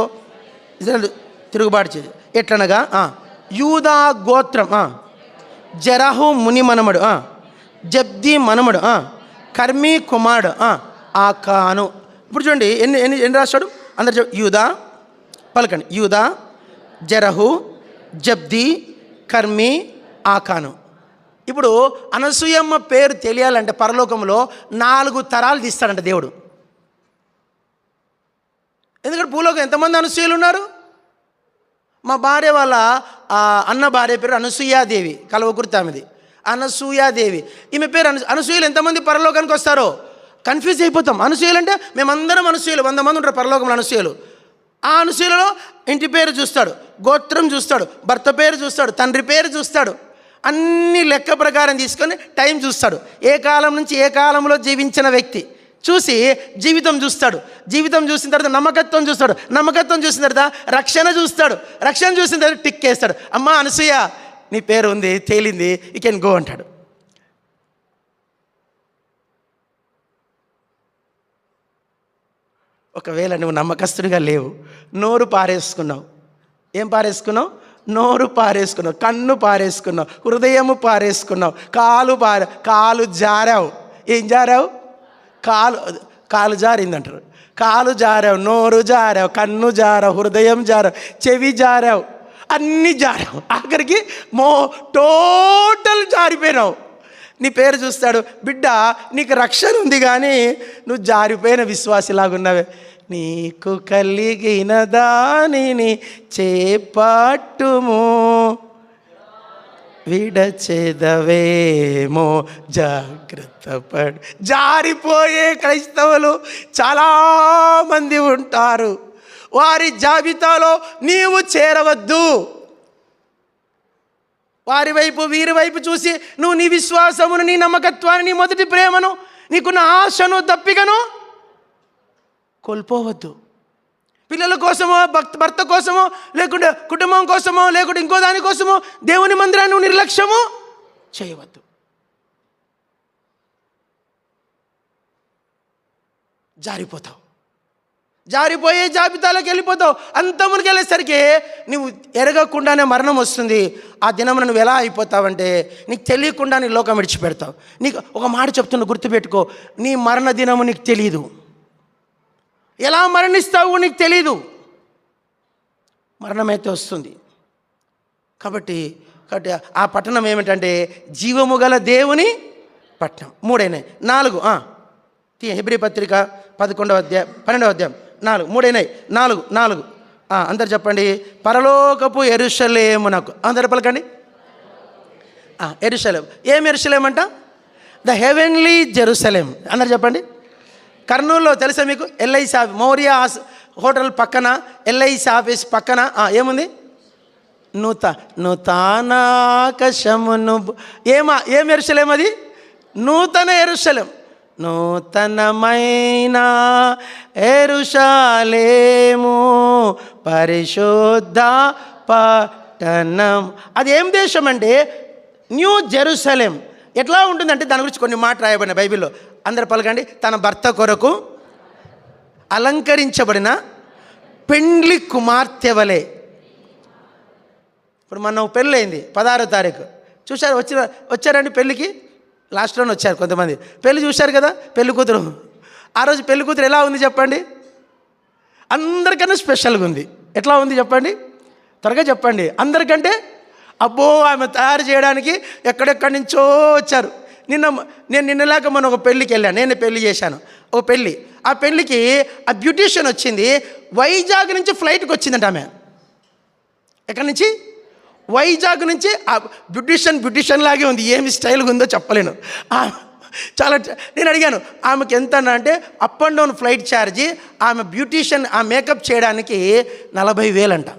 Speaker 1: ఇజ్రాయేలు తిరుగుబాటు చేసి ఎట్లనగా, యూదా గోత్రం, జెరహు ముని మనమడు, జబ్ది మనమడు, కర్మీ కుమారుడు ఆకాను. ఇప్పుడు చూడండి ఎన్ని రాస్తాడు. అందరు యూదా పలకండి. యూదా, జెరహు, జబ్ది, కర్మీ, ఆకాను. ఇప్పుడు అనసూయమ్మ పేరు తెలియాలంటే పరలోకంలో 4 తరాలు తీస్తాడంట దేవుడు. ఎందుకంటే భూలోకం ఎంతమంది అనసూయలు ఉన్నారు? మా భార్య వాళ్ళ అన్న భార్య పేరు అనసూయాదేవి, కల్వకుర్తి ఆమెది, అనసూయాదేవి. ఈమె పేరు అనసూయలు ఎంతమంది పరలోకానికి వస్తారో కన్ఫ్యూజ్ అయిపోతాం. అనసూయలు అంటే మేమందరం అనసూయలు, 100 మంది ఉంటారు పరలోకంలో అనసూయలు. ఆ అనసూయలలో ఇంటి పేరు చూస్తాడు, గోత్రం చూస్తాడు, భర్త పేరు చూస్తాడు, తండ్రి పేరు చూస్తాడు, అన్ని లెక్క ప్రకారం తీసుకొని టైం చూస్తాడు. ఏ కాలం నుంచి ఏ కాలంలో జీవించిన వ్యక్తి చూసి జీవితం చూస్తాడు. జీవితం చూసిన తర్వాత నమ్మకత్వం చూస్తాడు. నమ్మకత్వం చూసిన తర్వాత రక్షణ చూస్తాడు. రక్షణ చూసిన తర్వాత టిక్ వేస్తాడు. అమ్మా అనసూయ నీ పేరు ఉంది, తేలింది, యూ కెన్ గో అంటాడు. ఒకవేళ నువ్వు నమ్మకస్తుడిగా లేవు, నోరు పారేసుకున్నావు. ఏం పారేసుకున్నావు? నోరు పారేసుకున్నావు, కన్ను పారేసుకున్నావు, హృదయము పారేసుకున్నావు, కాలు జారావు. ఏం జారావు? కాలు జారిందంటారు. కాలు జారావు, నోరు జారావు, కన్ను జారావు, హృదయం జారావు, చెవి జారావు, అన్నీ జారావు. ఆఖరికి టోటల్ జారిపోయినావు. నీ పేరు చూస్తాడు, బిడ్డ నీకు రక్షణ ఉంది కానీ నువ్వు జారిపోయిన విశ్వాసిలాగున్నావే. నీకు కలిగిన దానిని చేపట్టుము, విడచెదవేమో జాగ్రత్త పడు. జారిపోయే క్రైస్తవులు చాలామంది ఉంటారు. వారి జాబితాలో నీవు చేరవద్దు. వారి వైపు వీరి వైపు చూసి నువ్వు నీ విశ్వాసమును, నీ నమ్మకత్వాన్ని, నీ మొదటి ప్రేమను, నీకున్న ఆశను, దప్పికను కోల్పోవద్దు. పిల్లల కోసమో, భర్త కోసమో, లేకుంటే కుటుంబం కోసమో, లేకుంటే ఇంకో దానికోసమో దేవుని మందిరాన్ని నిర్లక్ష్యము చేయవద్దు. జారిపోతావు. జారిపోయే జాబితాలోకి వెళ్ళిపోతావు. అంతమునికి వెళ్ళేసరికి నువ్వు ఎరగకుండానే మరణం వస్తుంది. ఆ దినమున నువ్వు ఎలా అయిపోతావంటే నీకు తెలియకుండా నీ లోకం విడిచిపెడతావు. నీకు ఒక మాట చెప్తున్నా, గుర్తుపెట్టుకో, నీ మరణ దినము నీకు తెలీదు. ఎలా మరణిస్తావు నీకు తెలీదు. మరణమైతే వస్తుంది. కాబట్టి ఆ పట్టణం ఏమిటంటే జీవము గల దేవుని పట్టణం. 3 అయినాయి. 4 హెబ్రీ పత్రిక 11వ అధ్యాయం 12వ అధ్యాయం 4 3 అయినాయి. 4 అందరు చెప్పండి. పరలోకపు యెరూషలేమునకు, అందరు పలకండి. యెరూషలేం. ఏం యెరూషలేం అంట? The heavenly Jerusalem. అందరు చెప్పండి. కర్నూలులో తెలుసా మీకు? ఎల్ఐసి ఆఫీస్, మౌర్య హోటల్ పక్కన, ఎల్ఐసి ఆఫీస్ పక్కన ఏముంది? నూతనాకాశమును. ఏం యెరూషలేం అది? నూతన యెరూషలేం. నూతనమైన యెరూషలేము పరిశుద్ధ పట్టణం. అది ఏం దేశం అంటే న్యూ జెరూసలేం. ఎట్లా ఉంటుందంటే దాని గురించి కొన్ని మాట రాయబడిన బైబిల్లో. అందరు పలకండి. తన భర్త కొరకు అలంకరించబడిన పెండ్లి కుమార్తె వలె. ఇప్పుడు మనం పెళ్ళి అయింది 16వ తారీఖు. చూశారు? వచ్చారండి పెళ్ళికి? లాస్ట్లోనే వచ్చారు కొంతమంది. పెళ్ళి చూశారు కదా, పెళ్లి కూతురు. ఆ రోజు పెళ్లి కూతురు ఎలా ఉంది చెప్పండి? అందరికన్నా స్పెషల్గా ఉంది. ఎట్లా ఉంది చెప్పండి? త్వరగా చెప్పండి. అందరికంటే అబ్బో, ఆమె తయారు చేయడానికి ఎక్కడెక్కడి నుంచో వచ్చారు. నిన్నలాగా మనం ఒక పెళ్ళికి వెళ్ళాను. నేను పెళ్ళి చేశాను, ఒక పెళ్ళి. ఆ పెళ్ళికి ఆ బ్యూటీషియన్ వచ్చింది. వైజాగ్ నుంచి ఫ్లైట్కి వచ్చిందంట ఆమె. ఎక్కడి నుంచి? వైజాగ్ నుంచి. ఆ బ్యూటీషియన్ లాగే ఉంది. ఏమి స్టైల్గా ఉందో చెప్పలేను. చాలా. నేను అడిగాను ఆమెకి ఎంత అంటే, up and down flight charge, ఆమె బ్యూటీషియన్ ఆ మేకప్ చేయడానికి 40,000 అంట.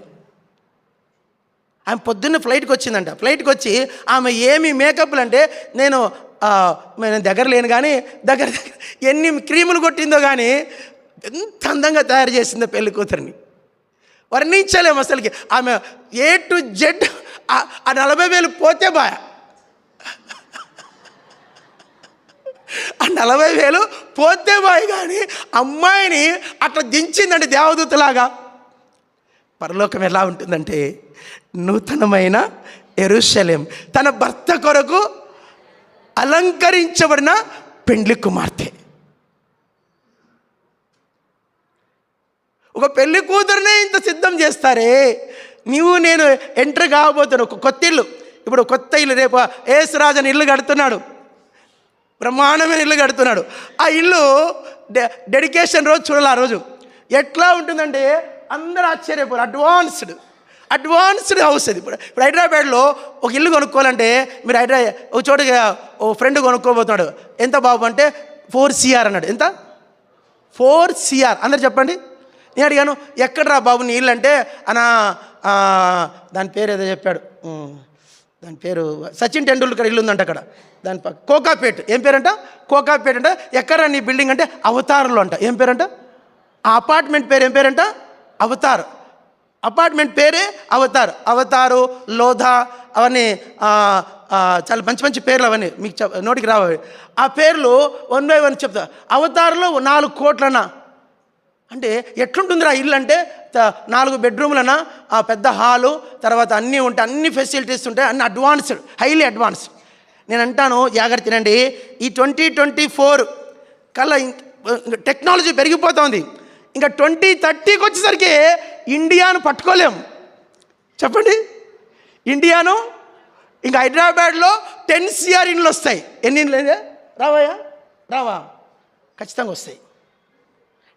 Speaker 1: ఆమె పొద్దున్న ఫ్లైట్కి వచ్చిందంట. ఫ్లైట్కి వచ్చి ఆమె ఏమి మేకప్లు అంటే, నేను దగ్గర లేను కానీ దగ్గర ఎన్ని క్రీములు కొట్టిందో కానీ ఎంత అందంగా తయారు చేసిందో పెళ్లి కూతురిని వర్ణించలేము అసలుకి. ఆమె A to Z ఆ 40,000 పోతే బాయ్. ఆ 40,000 పోతే బాయ్ కానీ అమ్మాయిని అట్లా దించిందండి దేవదూతలాగా. పరలోకం ఎలా ఉంటుందంటే నూతనమైన యెరూషలేం, తన భర్త కొరకు అలంకరించబడిన పెండ్లి కుమార్తె. ఒక పెళ్లి కూతురునే ఇంత సిద్ధం చేస్తారే. నేను ఎంటర్ కాబోతున్నాను ఒక కొత్త ఇల్లు. ఇప్పుడు కొత్త ఇల్లు రేపు యేసురాజు అని ఇల్లు కడుతున్నాడు, బ్రహ్మాండమైన ఇల్లు కడుతున్నాడు. ఆ ఇల్లు డెడికేషన్ రోజు చూడాలి. ఆ రోజు ఎట్లా ఉంటుందంటే అందరూ ఆశ్చర్యపోరు. అడ్వాన్స్డ్ అడ్వాన్స్డ్ హౌస్ అది. ఇప్పుడు హైదరాబాద్లో ఒక ఇల్లు కొనుక్కోవాలంటే మీరు ఒక చోట ఓ ఫ్రెండ్ కొనుక్కోబోతున్నాడు. ఎంత బాబు అంటే 4 CR అన్నాడు. ఎంత? 4 CR. అందరు చెప్పండి. నేను అడిగాను, ఎక్కడరా బాబు నీ ఇల్లు అంటే దాని పేరు ఏదో చెప్పాడు. దాని పేరు సచిన్ టెండూల్కర్ ఇల్లు ఉందంట అక్కడ. దాని కోకాపేట్. ఏం పేరంట? కోకాపేట్ అంట. ఎక్కడరా నీ బిల్డింగ్ అంటే అవతార్లో అంట. ఏం పేరంట? ఆ అపార్ట్మెంట్ పేరు ఏం పేరంట? అవతార్. అపార్ట్మెంట్ పేరే అవతార్. అవతారు, లోధా, అవన్నీ చాలా మంచి మంచి పేర్లు. అవన్నీ మీకు నోటికి రావు. ఆ పేర్లు 1 by 1 చెప్తా. అవతారులో 4 కోట్లనా అంటే ఎట్లుంటుందిరా ఇల్లు అంటే 4 బెడ్రూమ్లనా, ఆ పెద్ద హాలు, తర్వాత అన్నీ ఉంటాయి, అన్ని ఫెసిలిటీస్ ఉంటాయి, అన్ని అడ్వాన్స్డ్, హైలీ అడ్వాన్స్డ్. నేను అంటాను జాగ్రత్త తినండి. ఈ 2024 కల్లా టెక్నాలజీ పెరిగిపోతుంది. ఇంకా 2030కి వచ్చేసరికి ఇండియాను పట్టుకోలేం. చెప్పండి, ఇండియాను ఇంకా హైదరాబాద్లో 10 CR ఇండ్లు వస్తాయి. ఎన్ని ఇండ్లు అయితే రావాయా? రావా? ఖచ్చితంగా వస్తాయి.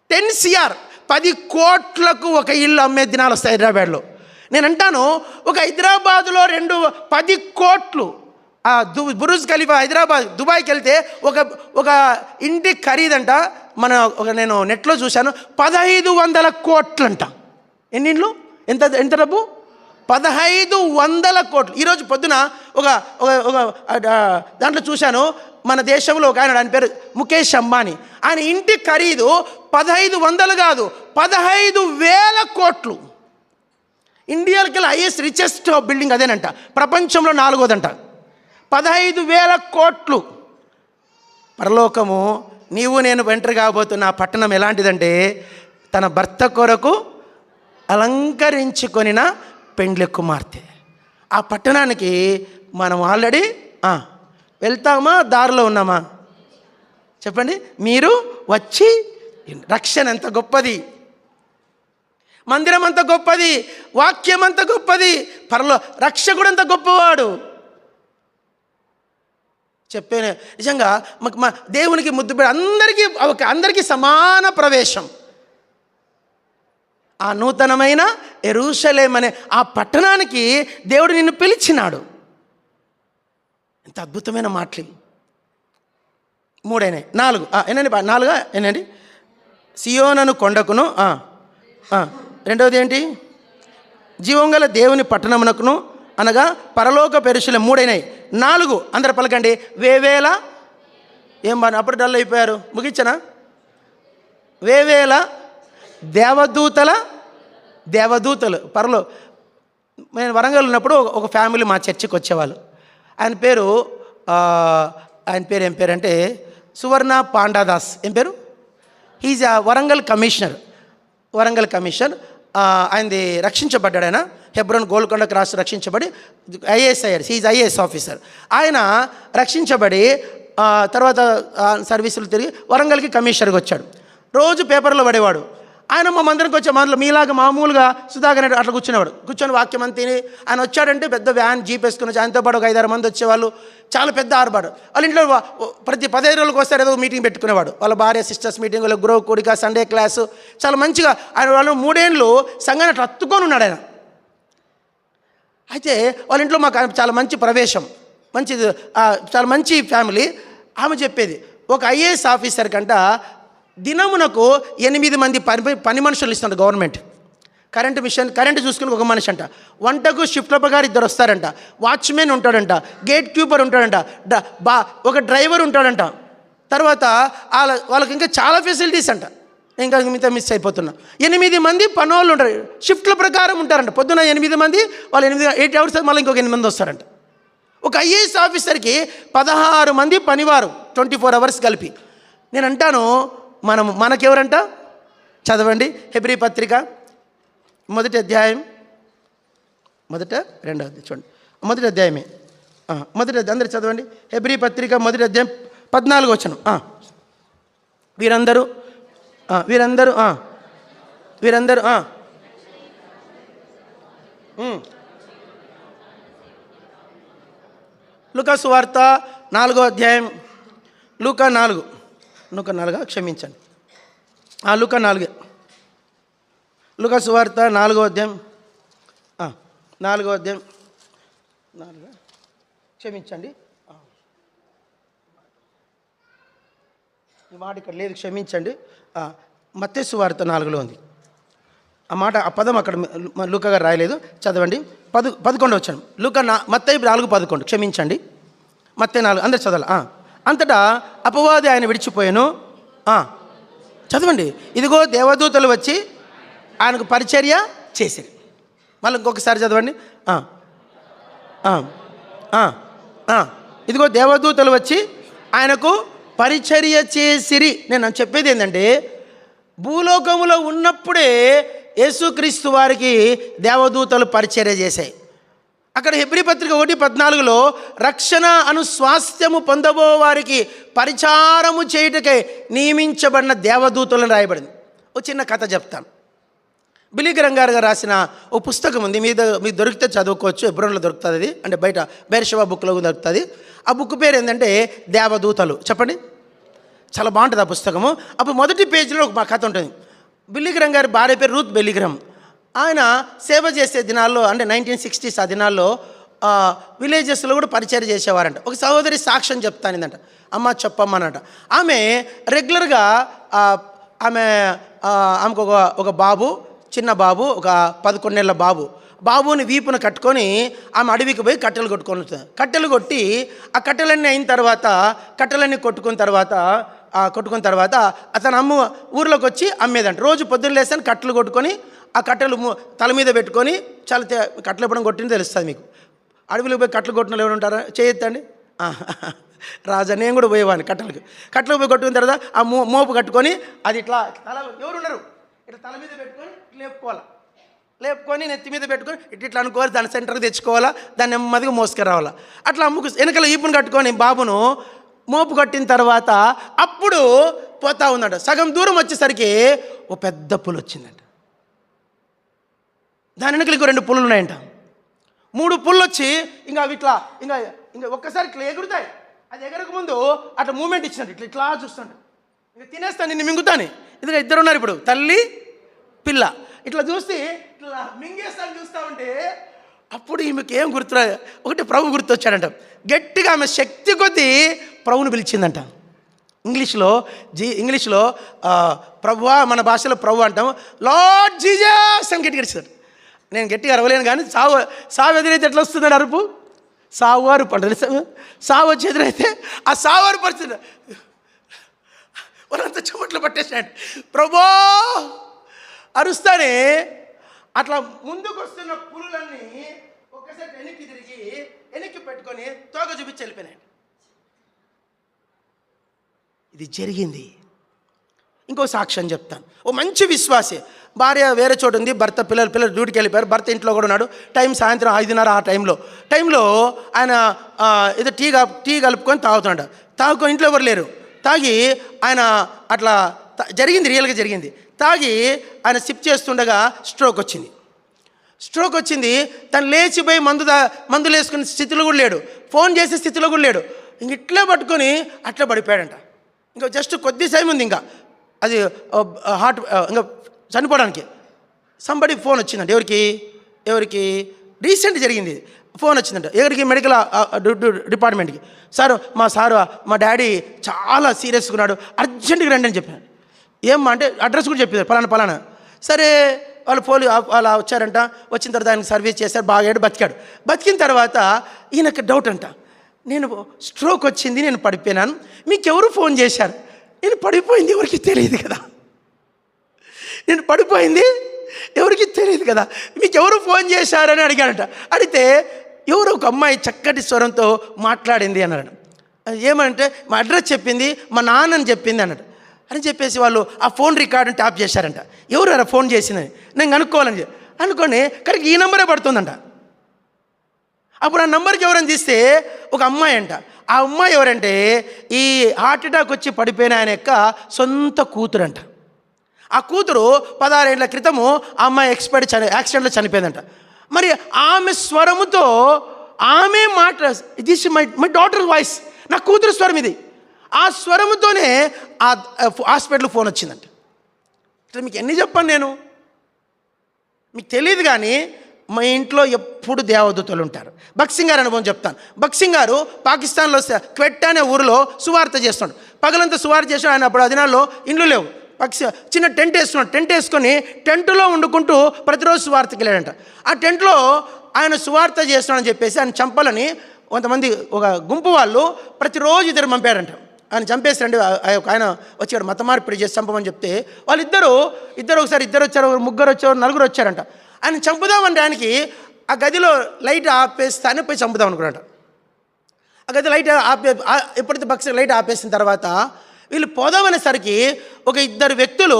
Speaker 1: 10 CR, 10 కోట్లకు ఒక ఇల్లు అమ్మే దినాలు వస్తాయి హైదరాబాద్లో. నేను అంటాను ఒక హైదరాబాదులో 10 కోట్లు. బురుజ్ ఖలీఫా హైదరాబాద్, దుబాయ్కి వెళ్తే ఒక ఇంటి ఖరీదంట నేను నెట్లో చూశాను 1500 కోట్లంట. ఎన్ని ఇండ్లు? ఎంత డబ్బు? 1500 కోట్లు. ఈరోజు పొద్దున ఒక దాంట్లో చూశాను, మన దేశంలో ఒక ఆయన పేరు ముఖేష్ అంబానీ. ఆయన ఇంటి ఖరీదు 1500 కాదు, 15,000 కోట్లు. ఇండియాకి హైయెస్ట్ రిచెస్ట్ బిల్డింగ్ అదేనంట, ప్రపంచంలో 4వదంట. 15,000 కోట్లు. పరలోకము నీవు నేను ఎంటర్ కాబోతున్న పట్టణం ఎలాంటిదంటే తన భర్త కొరకు అలంకరించుకొనిన పెండ్లి కుమార్తె. ఆ పట్టణానికి మనం ఆల్రెడీ వెళ్తామా, దారిలో ఉన్నామా? చెప్పండి. మీరు వచ్చి, రక్షణ ఎంత గొప్పది, మందిరం అంత గొప్పది, వాక్యం అంత గొప్పది, రక్షకుడు అంత గొప్పవాడు. చెప్పాను నిజంగా మా దేవునికి ముద్దు అందరికీ సమాన ప్రవేశం. ఆ నూతనమైన యెరూషలేము అనే ఆ పట్టణానికి దేవుడు నిన్ను పిలిచినాడు. ఎంత అద్భుతమైన మాటలు. 3 అయినాయి. 4 ఏనండి? 4 ఏనండి? సియోనను కొండకును, రెండవది ఏంటి? జీవం గల దేవుని పట్టణమునకును, అనగా పరలోక పెరుషులే. 3 అయినాయి. 4 అందరు పలకండి. వేవేల ఏం బాగా అప్పుడు డల్ అయిపోయారు. ముగించనా? వేవేల దేవదూతలు పరలో. నేను వరంగల్ ఉన్నప్పుడు ఒక ఫ్యామిలీ మా చర్చికి వచ్చేవాళ్ళు. ఆయన పేరు ఏం పేరు అంటే సువర్ణ పాండాదాస్. ఏం పేరు? He's Warangal commissioner. ఆయనది రక్షించబడ్డాడు. ఆయన హెబ్రోన్ గోల్కొండ క్రాస్ రక్షించబడి ఐఏఎస్ అయ్యారు. He's IAS officer. ఆయన రక్షించబడి తర్వాత సర్వీసులు తిరిగి వరంగల్కి కమిషనర్గా వచ్చాడు. రోజు పేపర్లో పడేవాడు. ఆయన మా మందిరికి వచ్చే మీలాగా మామూలుగా సుధాకర్ రెడ్డి అట్లా కూర్చొని వాక్యం అంతా తిని ఆయన వచ్చాడంటే పెద్ద వ్యాన్ జీప్ వేసుకుని వచ్చి ఆయనతో పాటు ఒక 5-6 మంది వచ్చేవాళ్ళు. చాలా పెద్ద ఆర్బాడు. వాళ్ళ ఇంట్లో ప్రతి 15 రోజులకు వస్తారు, ఏదో మీటింగ్ పెట్టుకునేవాడు. వాళ్ళ భార్య సిస్టర్స్ మీటింగ్, వాళ్ళ గ్రో కూడిక, సండే క్లాసు, చాలా మంచిగా ఆయన వాళ్ళు 3 ఏళ్ళు సంఘాన్ని అట్లా అత్తుకొని ఉన్నాడు ఆయన. అయితే వాళ్ళ ఇంట్లో మాకు చాలా మంచి ప్రవేశం, చాలా మంచి ఫ్యామిలీ. ఆమె చెప్పేది ఒక ఐఏఎస్ ఆఫీసర్ కంట దినమునకు 8 మంది పని మనుషులు ఇస్తాడు గవర్నమెంట్. కరెంటు చూసుకుని ఒక మనిషి అంట. వంటకు షిఫ్ట్ల ప్రకారం 2 వస్తారంట. వాచ్మెన్ ఉంటాడంట, గేట్ కీపర్ ఉంటాడంట, ఒక డ్రైవర్ ఉంటాడంట. తర్వాత వాళ్ళకి ఇంకా చాలా ఫెసిలిటీస్ అంట. ఇంకా మిగతా మిస్ అయిపోతున్నా. 8 మంది పనోళ్ళు ఉంటారు, షిఫ్ట్ల ప్రకారం ఉంటారంట. పొద్దున 8 మంది, వాళ్ళు 8 hours మళ్ళీ ఇంకొక 8 మంది వస్తారంట. ఒక ఐఏఎస్ ఆఫీసర్కి 16 మంది పనివారు 24 hours కలిపి. నేను అంటాను మనకెవరంట? చదవండి హెబ్రీ పత్రిక 1వ అధ్యాయం 2వ చూడండి. 1వ అధ్యాయమే, 1వ అధ్యాయం అందరు చదవండి. హెబ్రీ పత్రిక 1వ అధ్యాయం 14వ వచనం. వీరందరూ లూకా సువార్త 4వ అధ్యాయం, లూకా 4 క్షమించండి, లూకా 4, లూకా సువార్త 4వ అధ్యాయం 4వ అధ్యాయం 4 క్షమించండి, ఈ మాట ఇక్కడ లేదు, క్షమించండి. మత్తయి సువార్త 4లో ఉంది ఆ మాట. ఆ పదం అక్కడ లూకా గారు రాయలేదు, చదవండి. 11 వచ్చాను. మత్తయి 4:11, క్షమించండి, మత్తయి 4 అందరు చదవాలి. అంతటా అపవాది ఆయన విడిచిపోయాను. చదవండి. ఇదిగో దేవదూతలు వచ్చి ఆయనకు పరిచర్య చేసిరి. మళ్ళీ ఇంకొకసారి చదవండి. ఇదిగో దేవదూతలు వచ్చి ఆయనకు పరిచర్య చేసిరి. నేను చెప్పేది ఏంటంటే, భూలోకములో ఉన్నప్పుడే యేసుక్రీస్తు వారికి దేవదూతలు పరిచర్య చేశాయి. అక్కడ హెబ్రీ పత్రిక 1:14లో రక్షణ అను స్వాస్థ్యము పొందబో వారికి పరిచారము చేయుటకై నియమించబడిన దేవదూతలను రాయబడింది. ఒక చిన్న కథ చెప్తాను. బిలీ గ్రహం గారు రాసిన ఓ పుస్తకం ఉంది, మీకు దొరికితే చదువుకోవచ్చు. ఎబ్రోన్లో దొరుకుతుంది అది, అంటే బయట బెర్షెబా బుక్లో దొరుకుతుంది. ఆ బుక్ పేరు ఏంటంటే దేవదూతలు. చెప్పండి, చాలా బాగుంటుంది ఆ పుస్తకము. అప్పుడు మొదటి పేజీలో ఒక కథ ఉంటుంది. బిల్లీ గ్రహం గారి భార్య పేరు రూత్ బెల్లీ గ్రహం. ఆయన సేవ చేసే దినాల్లో, అంటే 1960s ఆ దినాల్లో విలేజెస్లో కూడా పరిచయం చేసేవారంట. ఒక సహోదరి సాక్ష్యం చెప్తానిదంట, అమ్మ చెప్పమ్మనంట. ఆమె రెగ్యులర్గా ఆమెకు ఒక బాబు, చిన్న బాబు, ఒక 11 నెలల బాబుని వీపును కట్టుకొని ఆమె అడవికి పోయి కట్టెలు కొట్టుకొని వస్తుంది. కట్టెలు కొట్టి ఆ కట్టెలన్నీ అయిన తర్వాత, కట్టెలన్నీ కొట్టుకున్న తర్వాత అతను ఊర్లోకి వచ్చి అమ్మేదంట. రోజు పొద్దున్న లేస్తాను కట్టెలు కొట్టుకొని ఆ కట్టెలు తల మీద పెట్టుకొని, చాలా కట్టెలు ఎప్పుడైనా కొట్టింది తెలుస్తుంది మీకు. అడవిలో పోయి కట్టెలు కొట్టిన ఎవరు ఉంటారా? చేయొద్దండి. రాజా, నేను కూడా పోయేవాడిని కట్టెలు పోయి కొట్టుకున్న తర్వాత ఆ మోపు కట్టుకొని అది ఇట్లా తల, ఎవరున్నారు ఇట్లా తల మీద పెట్టుకొని లేపుకొని నెత్తి మీద పెట్టుకొని ఇట్లా అనుకోవాలి, దాని సెంటర్కి తెచ్చుకోవాలా, దాన్ని నెమ్మదిగా మోసుకురావాలా. అట్లా వెనకాల ఈపును కట్టుకొని బాబును మోపు కట్టిన తర్వాత అప్పుడు పోతా ఉందంట. సగం దూరం వచ్చేసరికి ఓ పెద్ద పులి వచ్చిందంట. దాని వెనకలు ఇంకో 2 పులులు ఉన్నాయంట. 3 పుల్లు వచ్చి ఇంకా అవి ఇట్లా ఇంకా ఒక్కసారి ఇట్లా ఎగురుతాయి. అది ఎగరక ముందు అట్లా మూమెంట్ ఇచ్చినట్టు ఇట్లా చూస్తుంట, ఇంకా తినేస్తాను, నిన్ను మింగుతాను. ఎందుకంటే 2 ఉన్నారు ఇప్పుడు, తల్లి పిల్ల. ఇట్లా చూస్తే ఇట్లా మింగేస్తాను చూస్తూ ఉంటే అప్పుడు ఈమెకి ఏం గుర్తురా, ఒకటి ప్రభు గుర్తొచ్చాడంట. గట్టిగా ఆమె శక్తి కొద్దీ ప్రభువుని పిలిచిందంట. ఇంగ్లీష్లో ప్రభువా, మన భాషలో ప్రభు అంటాం, లార్డ్ జీసస్ అని గట్టిగా అరిచాడు. నేను గట్టిగా అరవలేను కానీ సావు ఎదురైతే ఎట్లా వస్తుందని అరుపు, సావు అరుపు అంట. సావు వచ్చి ఎదురైతే ఆ సావు అరుపు పరిస్థితి వాళ్ళంతా చెమట్లు పట్టేసాడు. ప్రభో అరుస్తానే అట్లా ముందుకు వస్తున్న పులులన్నీ ఒక్కసారి వెనక్కి పెట్టుకొని తోక చూపించి వెళ్ళిపోయినాడు. ఇది జరిగింది. ఇంకో సాక్ష్యం చెప్తాను. ఓ మంచి విశ్వాసి, భార్య వేరే చోటు ఉంది, భర్త పిల్లలు డ్యూటీకి వెళ్ళిపోయారు, భర్త ఇంట్లో కూడా ఉన్నాడు. టైం సాయంత్రం 5:30 ఆ టైంలో ఆయన ఏదో టీ కలుపుకొని తాగుకొని ఇంట్లో ఎవరు లేరు. తాగి ఆయన అట్లా జరిగింది, రియల్గా జరిగింది. తాగి ఆయన సిప్ చేస్తుండగా స్ట్రోక్ వచ్చింది. తను లేచిపోయి మందులు వేసుకునే స్థితిలో కూడా లేడు, ఫోన్ చేసే స్థితిలో కూడా లేడు. ఇంక ఇట్లా పట్టుకొని అట్లా పడిపోయాడంట. ఇంకా జస్ట్ కొద్ది సమయం ఉంది, ఇంకా అది హార్ట్ ఇంకా చనిపోవడానికి. సంబడి ఫోన్ వచ్చిందంట. ఎవరికి రీసెంట్ జరిగింది. ఫోన్ వచ్చిందంట. ఎవరికి? మెడికల్ డిపార్ట్మెంట్కి. మా డాడీ చాలా సీరియస్గా ఉన్నాడు, అర్జెంటుగా రండి అని చెప్పాను. ఏమ్మా అంటే అడ్రస్ కూడా చెప్పారు, పలానా. సరే వాళ్ళు అలా వచ్చారంట. వచ్చిన తర్వాత ఆయనకు సర్వీస్ చేశారు, బాగాడు, బతికిన తర్వాత ఈయనకు డౌట్ అంట, నేను స్ట్రోక్ వచ్చింది, నేను పడిపోయినాను, మీకెవరు ఫోన్ చేశారు? నేను పడిపోయింది ఎవరికి తెలియదు కదా, మీకెవరు ఫోన్ చేశారని అడిగాడట. అడిగితే ఎవరు ఒక అమ్మాయి చక్కటి స్వరంతో మాట్లాడింది అన్నాడు. ఏమంటే మా అడ్రస్ చెప్పింది, మా నాన్నని చెప్పింది అన్నాడు. అని చెప్పేసి వాళ్ళు ఆ ఫోన్ రికార్డుని ట్యాప్ చేశారంట. ఎవరు అలా ఫోన్ చేసిందని నేను అనుకోని కరెక్ట్ ఈ నెంబరే పడుతుందంట. అప్పుడు ఆ నెంబర్కి ఎవరని తీస్తే ఒక అమ్మాయి అంట. ఆ అమ్మాయి ఎవరంటే ఈ హార్ట్ అటాక్ వచ్చి పడిపోయిన ఆయన యొక్క సొంత కూతురంట. ఆ కూతురు 16 ఏళ్ల క్రితము ఆ అమ్మాయి యాక్సిడెంట్లో చనిపోయిందంట. మరి ఆమె స్వరముతో ఆమె దిస్ మై డాటర్ వాయిస్, నా కూతురు స్వరం ఇది. ఆ స్వరముతోనే ఆ హాస్పిటల్ ఫోన్ వచ్చిందంట. ఇట్లా మీకు ఎన్ని చెప్పాను నేను, మీకు తెలియదు కానీ మా ఇంట్లో ఎప్పుడు దేవదూతలు ఉంటారు. భక్సింగ్ గారు అనుభవం చెప్తాను. భక్సింగ్ గారు పాకిస్తాన్లో క్వెట్ అనే ఊరిలో సువార్త చేస్తున్నాడు. పగలంతా సువార్త చేసాడు. ఆయన అప్పుడు ఆ దినాల్లో ఇండ్లు లేవు. చిన్న టెంట్ వేసుకున్నాడు. టెంట్ వేసుకొని టెంటులో వండుకుంటూ ప్రతిరోజు సువార్తకి వెళ్ళాడంట. ఆ టెంట్లో ఆయన సువార్త చేస్తున్నాడని చెప్పేసి ఆయన చంపాలని కొంతమంది ఒక గుంపు వాళ్ళు ప్రతిరోజు ఇద్దరు పంపారంట. ఆయన చంపేసి రండి, ఆయన వచ్చాడు మత మార్పిడి చేసి చంపమని చెప్తే వాళ్ళిద్దరు ఒకసారి ఇద్దరు వచ్చారు, ముగ్గురు వచ్చారు, నలుగురు వచ్చారంట. ఆయన చంపుదామంటే ఆయనకి ఆ గదిలో లైట్ ఆపేస్తానే పోయి చంపుదాం అనుకున్నాడు. ఆ గది లైట్ ఎప్పుడైతే భక్తి లైట్ ఆపేసిన తర్వాత వీళ్ళు పోదామనేసరికి ఒక ఇద్దరు వ్యక్తులు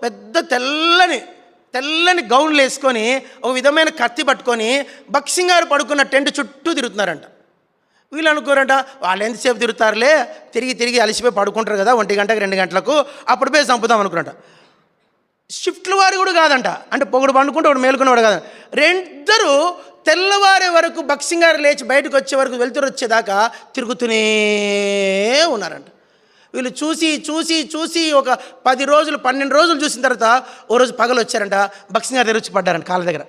Speaker 1: పెద్ద తెల్లని గౌన్లు వేసుకొని ఒక విధమైన కత్తి పట్టుకొని భక్సింగ్ గారు పడుకున్న టెంట్ చుట్టూ తిరుగుతున్నారంట. వీళ్ళు అనుకోరంట వాళ్ళు ఎంతసేపు తిరుగుతారులే, తిరిగి అలసిపోయి పడుకుంటారు కదా 1 గంటకు 2 గంటలకు, అప్పుడు పోయి చంపుదాం అనుకున్నట. షిఫ్ట్ల వారు కూడా కాదంట, అంటే పొగడు పండుకుంటే ఒకడు మేలుకునేవాడు కాదు. రెండరు తెల్లవారే వరకు భక్సింగ్ గారు లేచి బయటకు వచ్చే వరకు వెళ్తురు వచ్చేదాకా తిరుగుతూనే ఉన్నారంట. వీళ్ళు చూసి ఒక 10 రోజులు 12 రోజులు చూసిన తర్వాత ఓ రోజు పగలు వచ్చారంట. భక్సింగ్ గారు తెరిచి పడ్డారంట కాళ్ళ దగ్గర.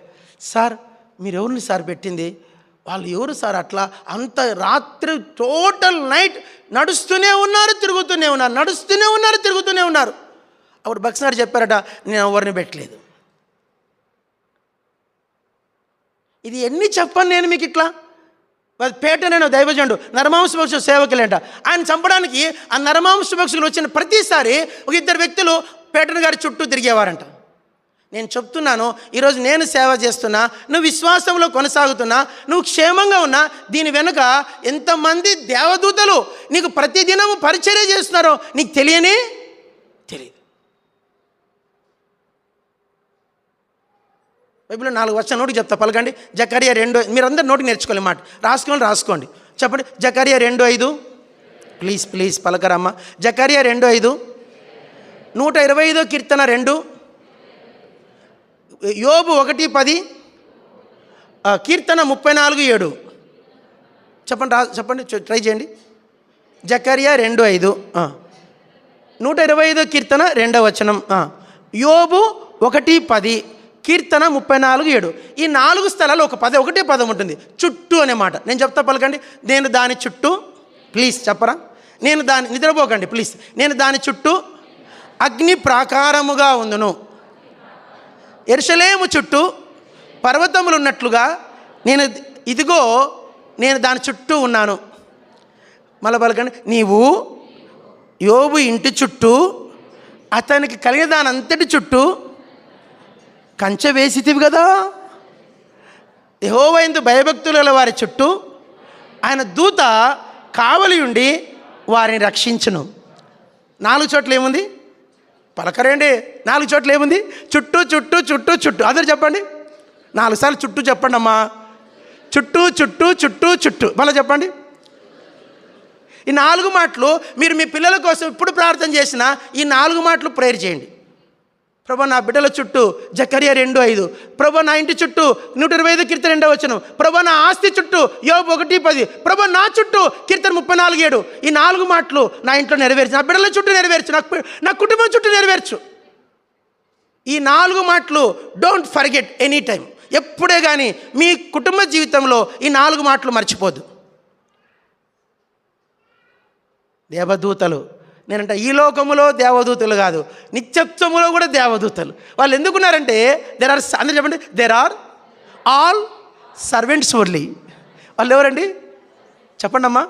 Speaker 1: సార్ మీరు ఎవరిని సార్ పెట్టింది? వాళ్ళు ఎవరు సార్? అట్లా అంత రాత్రి టోటల్ నైట్ నడుస్తూనే ఉన్నారు, తిరుగుతూనే ఉన్నారు. అప్పుడు భక్సింగ్ గారు చెప్పారట, నేను ఎవరిని పెట్టలేదు. ఇది ఎన్ని చెప్పను నేను మీకు. ఇట్లా పేటనైన దైవజనుడు నరమాంసభక్ష సేవకులేంట. ఆయన చంపడానికి ఆ నరమాంసభక్షులు వచ్చిన ప్రతిసారి ఒక ఇద్దరు వ్యక్తులు పేటన గారి చుట్టూ తిరిగేవారంట. నేను చెప్తున్నాను, ఈరోజు నేను సేవ చేస్తున్నా, నువ్వు విశ్వాసంలో కొనసాగుతున్నా, నువ్వు క్షేమంగా ఉన్నా, దీని వెనుక ఎంతమంది దేవదూతలు నీకు ప్రతిదినము పరిచర్య చేస్తున్నారో నీకు తెలియదు. బైబిల్లో 4 వచనాలు నోటికి చెప్తా, పలకండి. జకరియా 2, మీరందరూ నోటికి నేర్చుకోవాలి మాట, రాసుకోండి. చెప్పండి. జకరియా 2:5. ప్లీజ్ పలకరమ్మ. జకరియా 2:5, 125 కీర్తన 2, యోబు 1:10, కీర్తన 34:7. చెప్పండి, ట్రై చేయండి. జకరియా 2:5, 125 కీర్తన 2వ వచనం, యోబు 1:10, కీర్తన 34:7. ఈ 4 స్థలాలు ఒకటే పదం ఉంటుంది, చుట్టూ అనే మాట. నేను చెప్తా, పలకండి. నేను దాని చుట్టూ, ప్లీజ్ చెప్పరా, నేను దాని, నిద్రపోకండి ప్లీజ్. నేను దాని చుట్టూ అగ్ని ప్రాకారముగా ఉందును, యెరూషలేము చుట్టూ పర్వతములు ఉన్నట్లుగా నేను దాని చుట్టూ ఉన్నాను. మళ్ళీ పలకండి. నీవు యోబు ఇంటి చుట్టూ అతనికి కలిగిన దాని అంతటి చుట్టూ కంచె వేసితివి కదా. యెహోవా యందు భయభక్తుల వారి చుట్టూ ఆయన దూత కావలి ఉండి వారిని రక్షించును. 4 చోట్ల ఏముంది? పలకరండి. 4 చోట్ల ఏముంది? చుట్టూ. అందరు చెప్పండి. 4 సార్లు చుట్టూ చెప్పండి అమ్మా. చుట్టూ. మళ్ళీ చెప్పండి. ఈ 4 మాటలు మీరు మీ పిల్లల కోసం ఇప్పుడు ప్రార్థన చేసిన ఈ 4 మాటలు ప్రేయర్ చేయండి. ప్రభా నా బిడ్డల చుట్టూ, జకరియా 2:5. ప్రభా నా ఇంటి చుట్టూ, 125 కీర్తన 2వ వచనం. ప్రభా నా ఆస్తి చుట్టూ, యోబు 1:10. ప్రభా నా చుట్టూ, కీర్తన 34:7. ఈ 4 మాటలు నా ఇంట్లో నెరవేర్చు, నా బిడ్డల చుట్టూ నెరవేర్చు, నా కుటుంబం చుట్టూ నెరవేర్చు. ఈ 4 మాటలు డోంట్ ఫర్గెట్ ఎనీ టైం. ఎప్పుడే కానీ మీ కుటుంబ జీవితంలో ఈ 4 మాటలు మర్చిపోద్దు. దేవదూతలు, నేనంట ఈ లోకములో దేవదూతలు కాదు, నిత్యత్వములో కూడా దేవదూతలు. వాళ్ళు ఎందుకున్నారంటే అందరూ చెప్పండి, there are all servants only. వాళ్ళు ఎవరండి? చెప్పండి అమ్మా.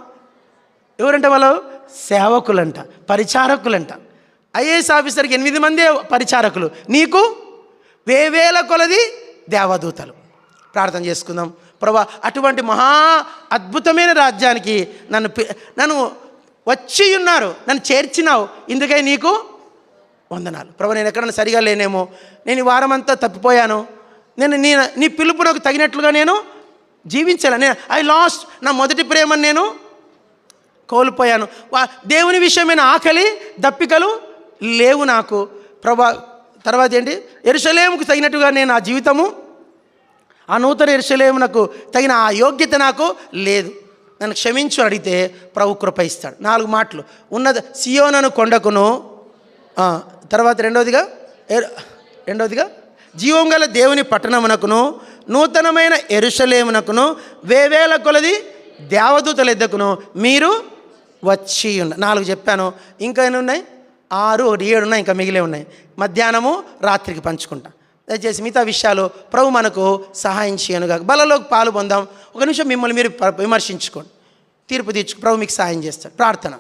Speaker 1: ఎవరంటే వాళ్ళు సేవకులంట, పరిచారకులంట. ఐఏఎస్ ఆఫీసర్కి 8 మందే పరిచారకులు, నీకు వేవేల కొలది దేవదూతలు. ప్రార్థన చేసుకుందాం. ప్రభా అటువంటి మహా అద్భుతమైన రాజ్యానికి నన్ను వచ్చి ఉన్నారు, నన్ను చేర్చినావు, ఇందుకై నీకు వందనాలు. ప్రభా నేను ఎక్కడన్నా సరిగా లేనేమో, నేను ఈ వారం అంతా తప్పిపోయాను, నీ పిలుపు నాకు తగినట్లుగా నేను జీవించాను, ఐ లాస్ట్ నా మొదటి ప్రేమను నేను కోల్పోయాను, దేవుని విషయమైన ఆకలి దప్పికలు లేవు నాకు. ప్రభా తర్వాత ఏంటి? యెరూషలేముకు తగినట్టుగా నేను ఆ జీవితము, ఆ నూతన యెరూషలేమునకు తగిన ఆ యోగ్యత నాకు లేదు, నన్ను క్షమించు అడిగితే ప్రభు కృప ఇస్తాడు. 4 మాటలు ఉన్నత సియోనను కొండకును, తర్వాత రెండవదిగా జీవం గల దేవుని పట్టణమునకును నూతనమైన యెరూషలేమునకును వేవేల కొలది దేవదూతల ఎద్దకును మీరు వచ్చి 4 చెప్పాను. ఇంకా ఎన్ని ఉన్నాయి? 6, 7 ఉన్నాయి, ఇంకా మిగిలే ఉన్నాయి. మధ్యాహ్నము రాత్రికి పంచుకుంటా. దయచేసి మిగతా విషయాలు ప్రభు మనకు సహాయం చేయనుగా. బలలోకి పాలు పొందాం. ఒక నిమిషం మిమ్మల్ని మీరు విమర్శించుకోండి, తీర్పు తీర్చుకు ప్రభు మీకు సహాయం చేస్తాడు. ప్రార్థన.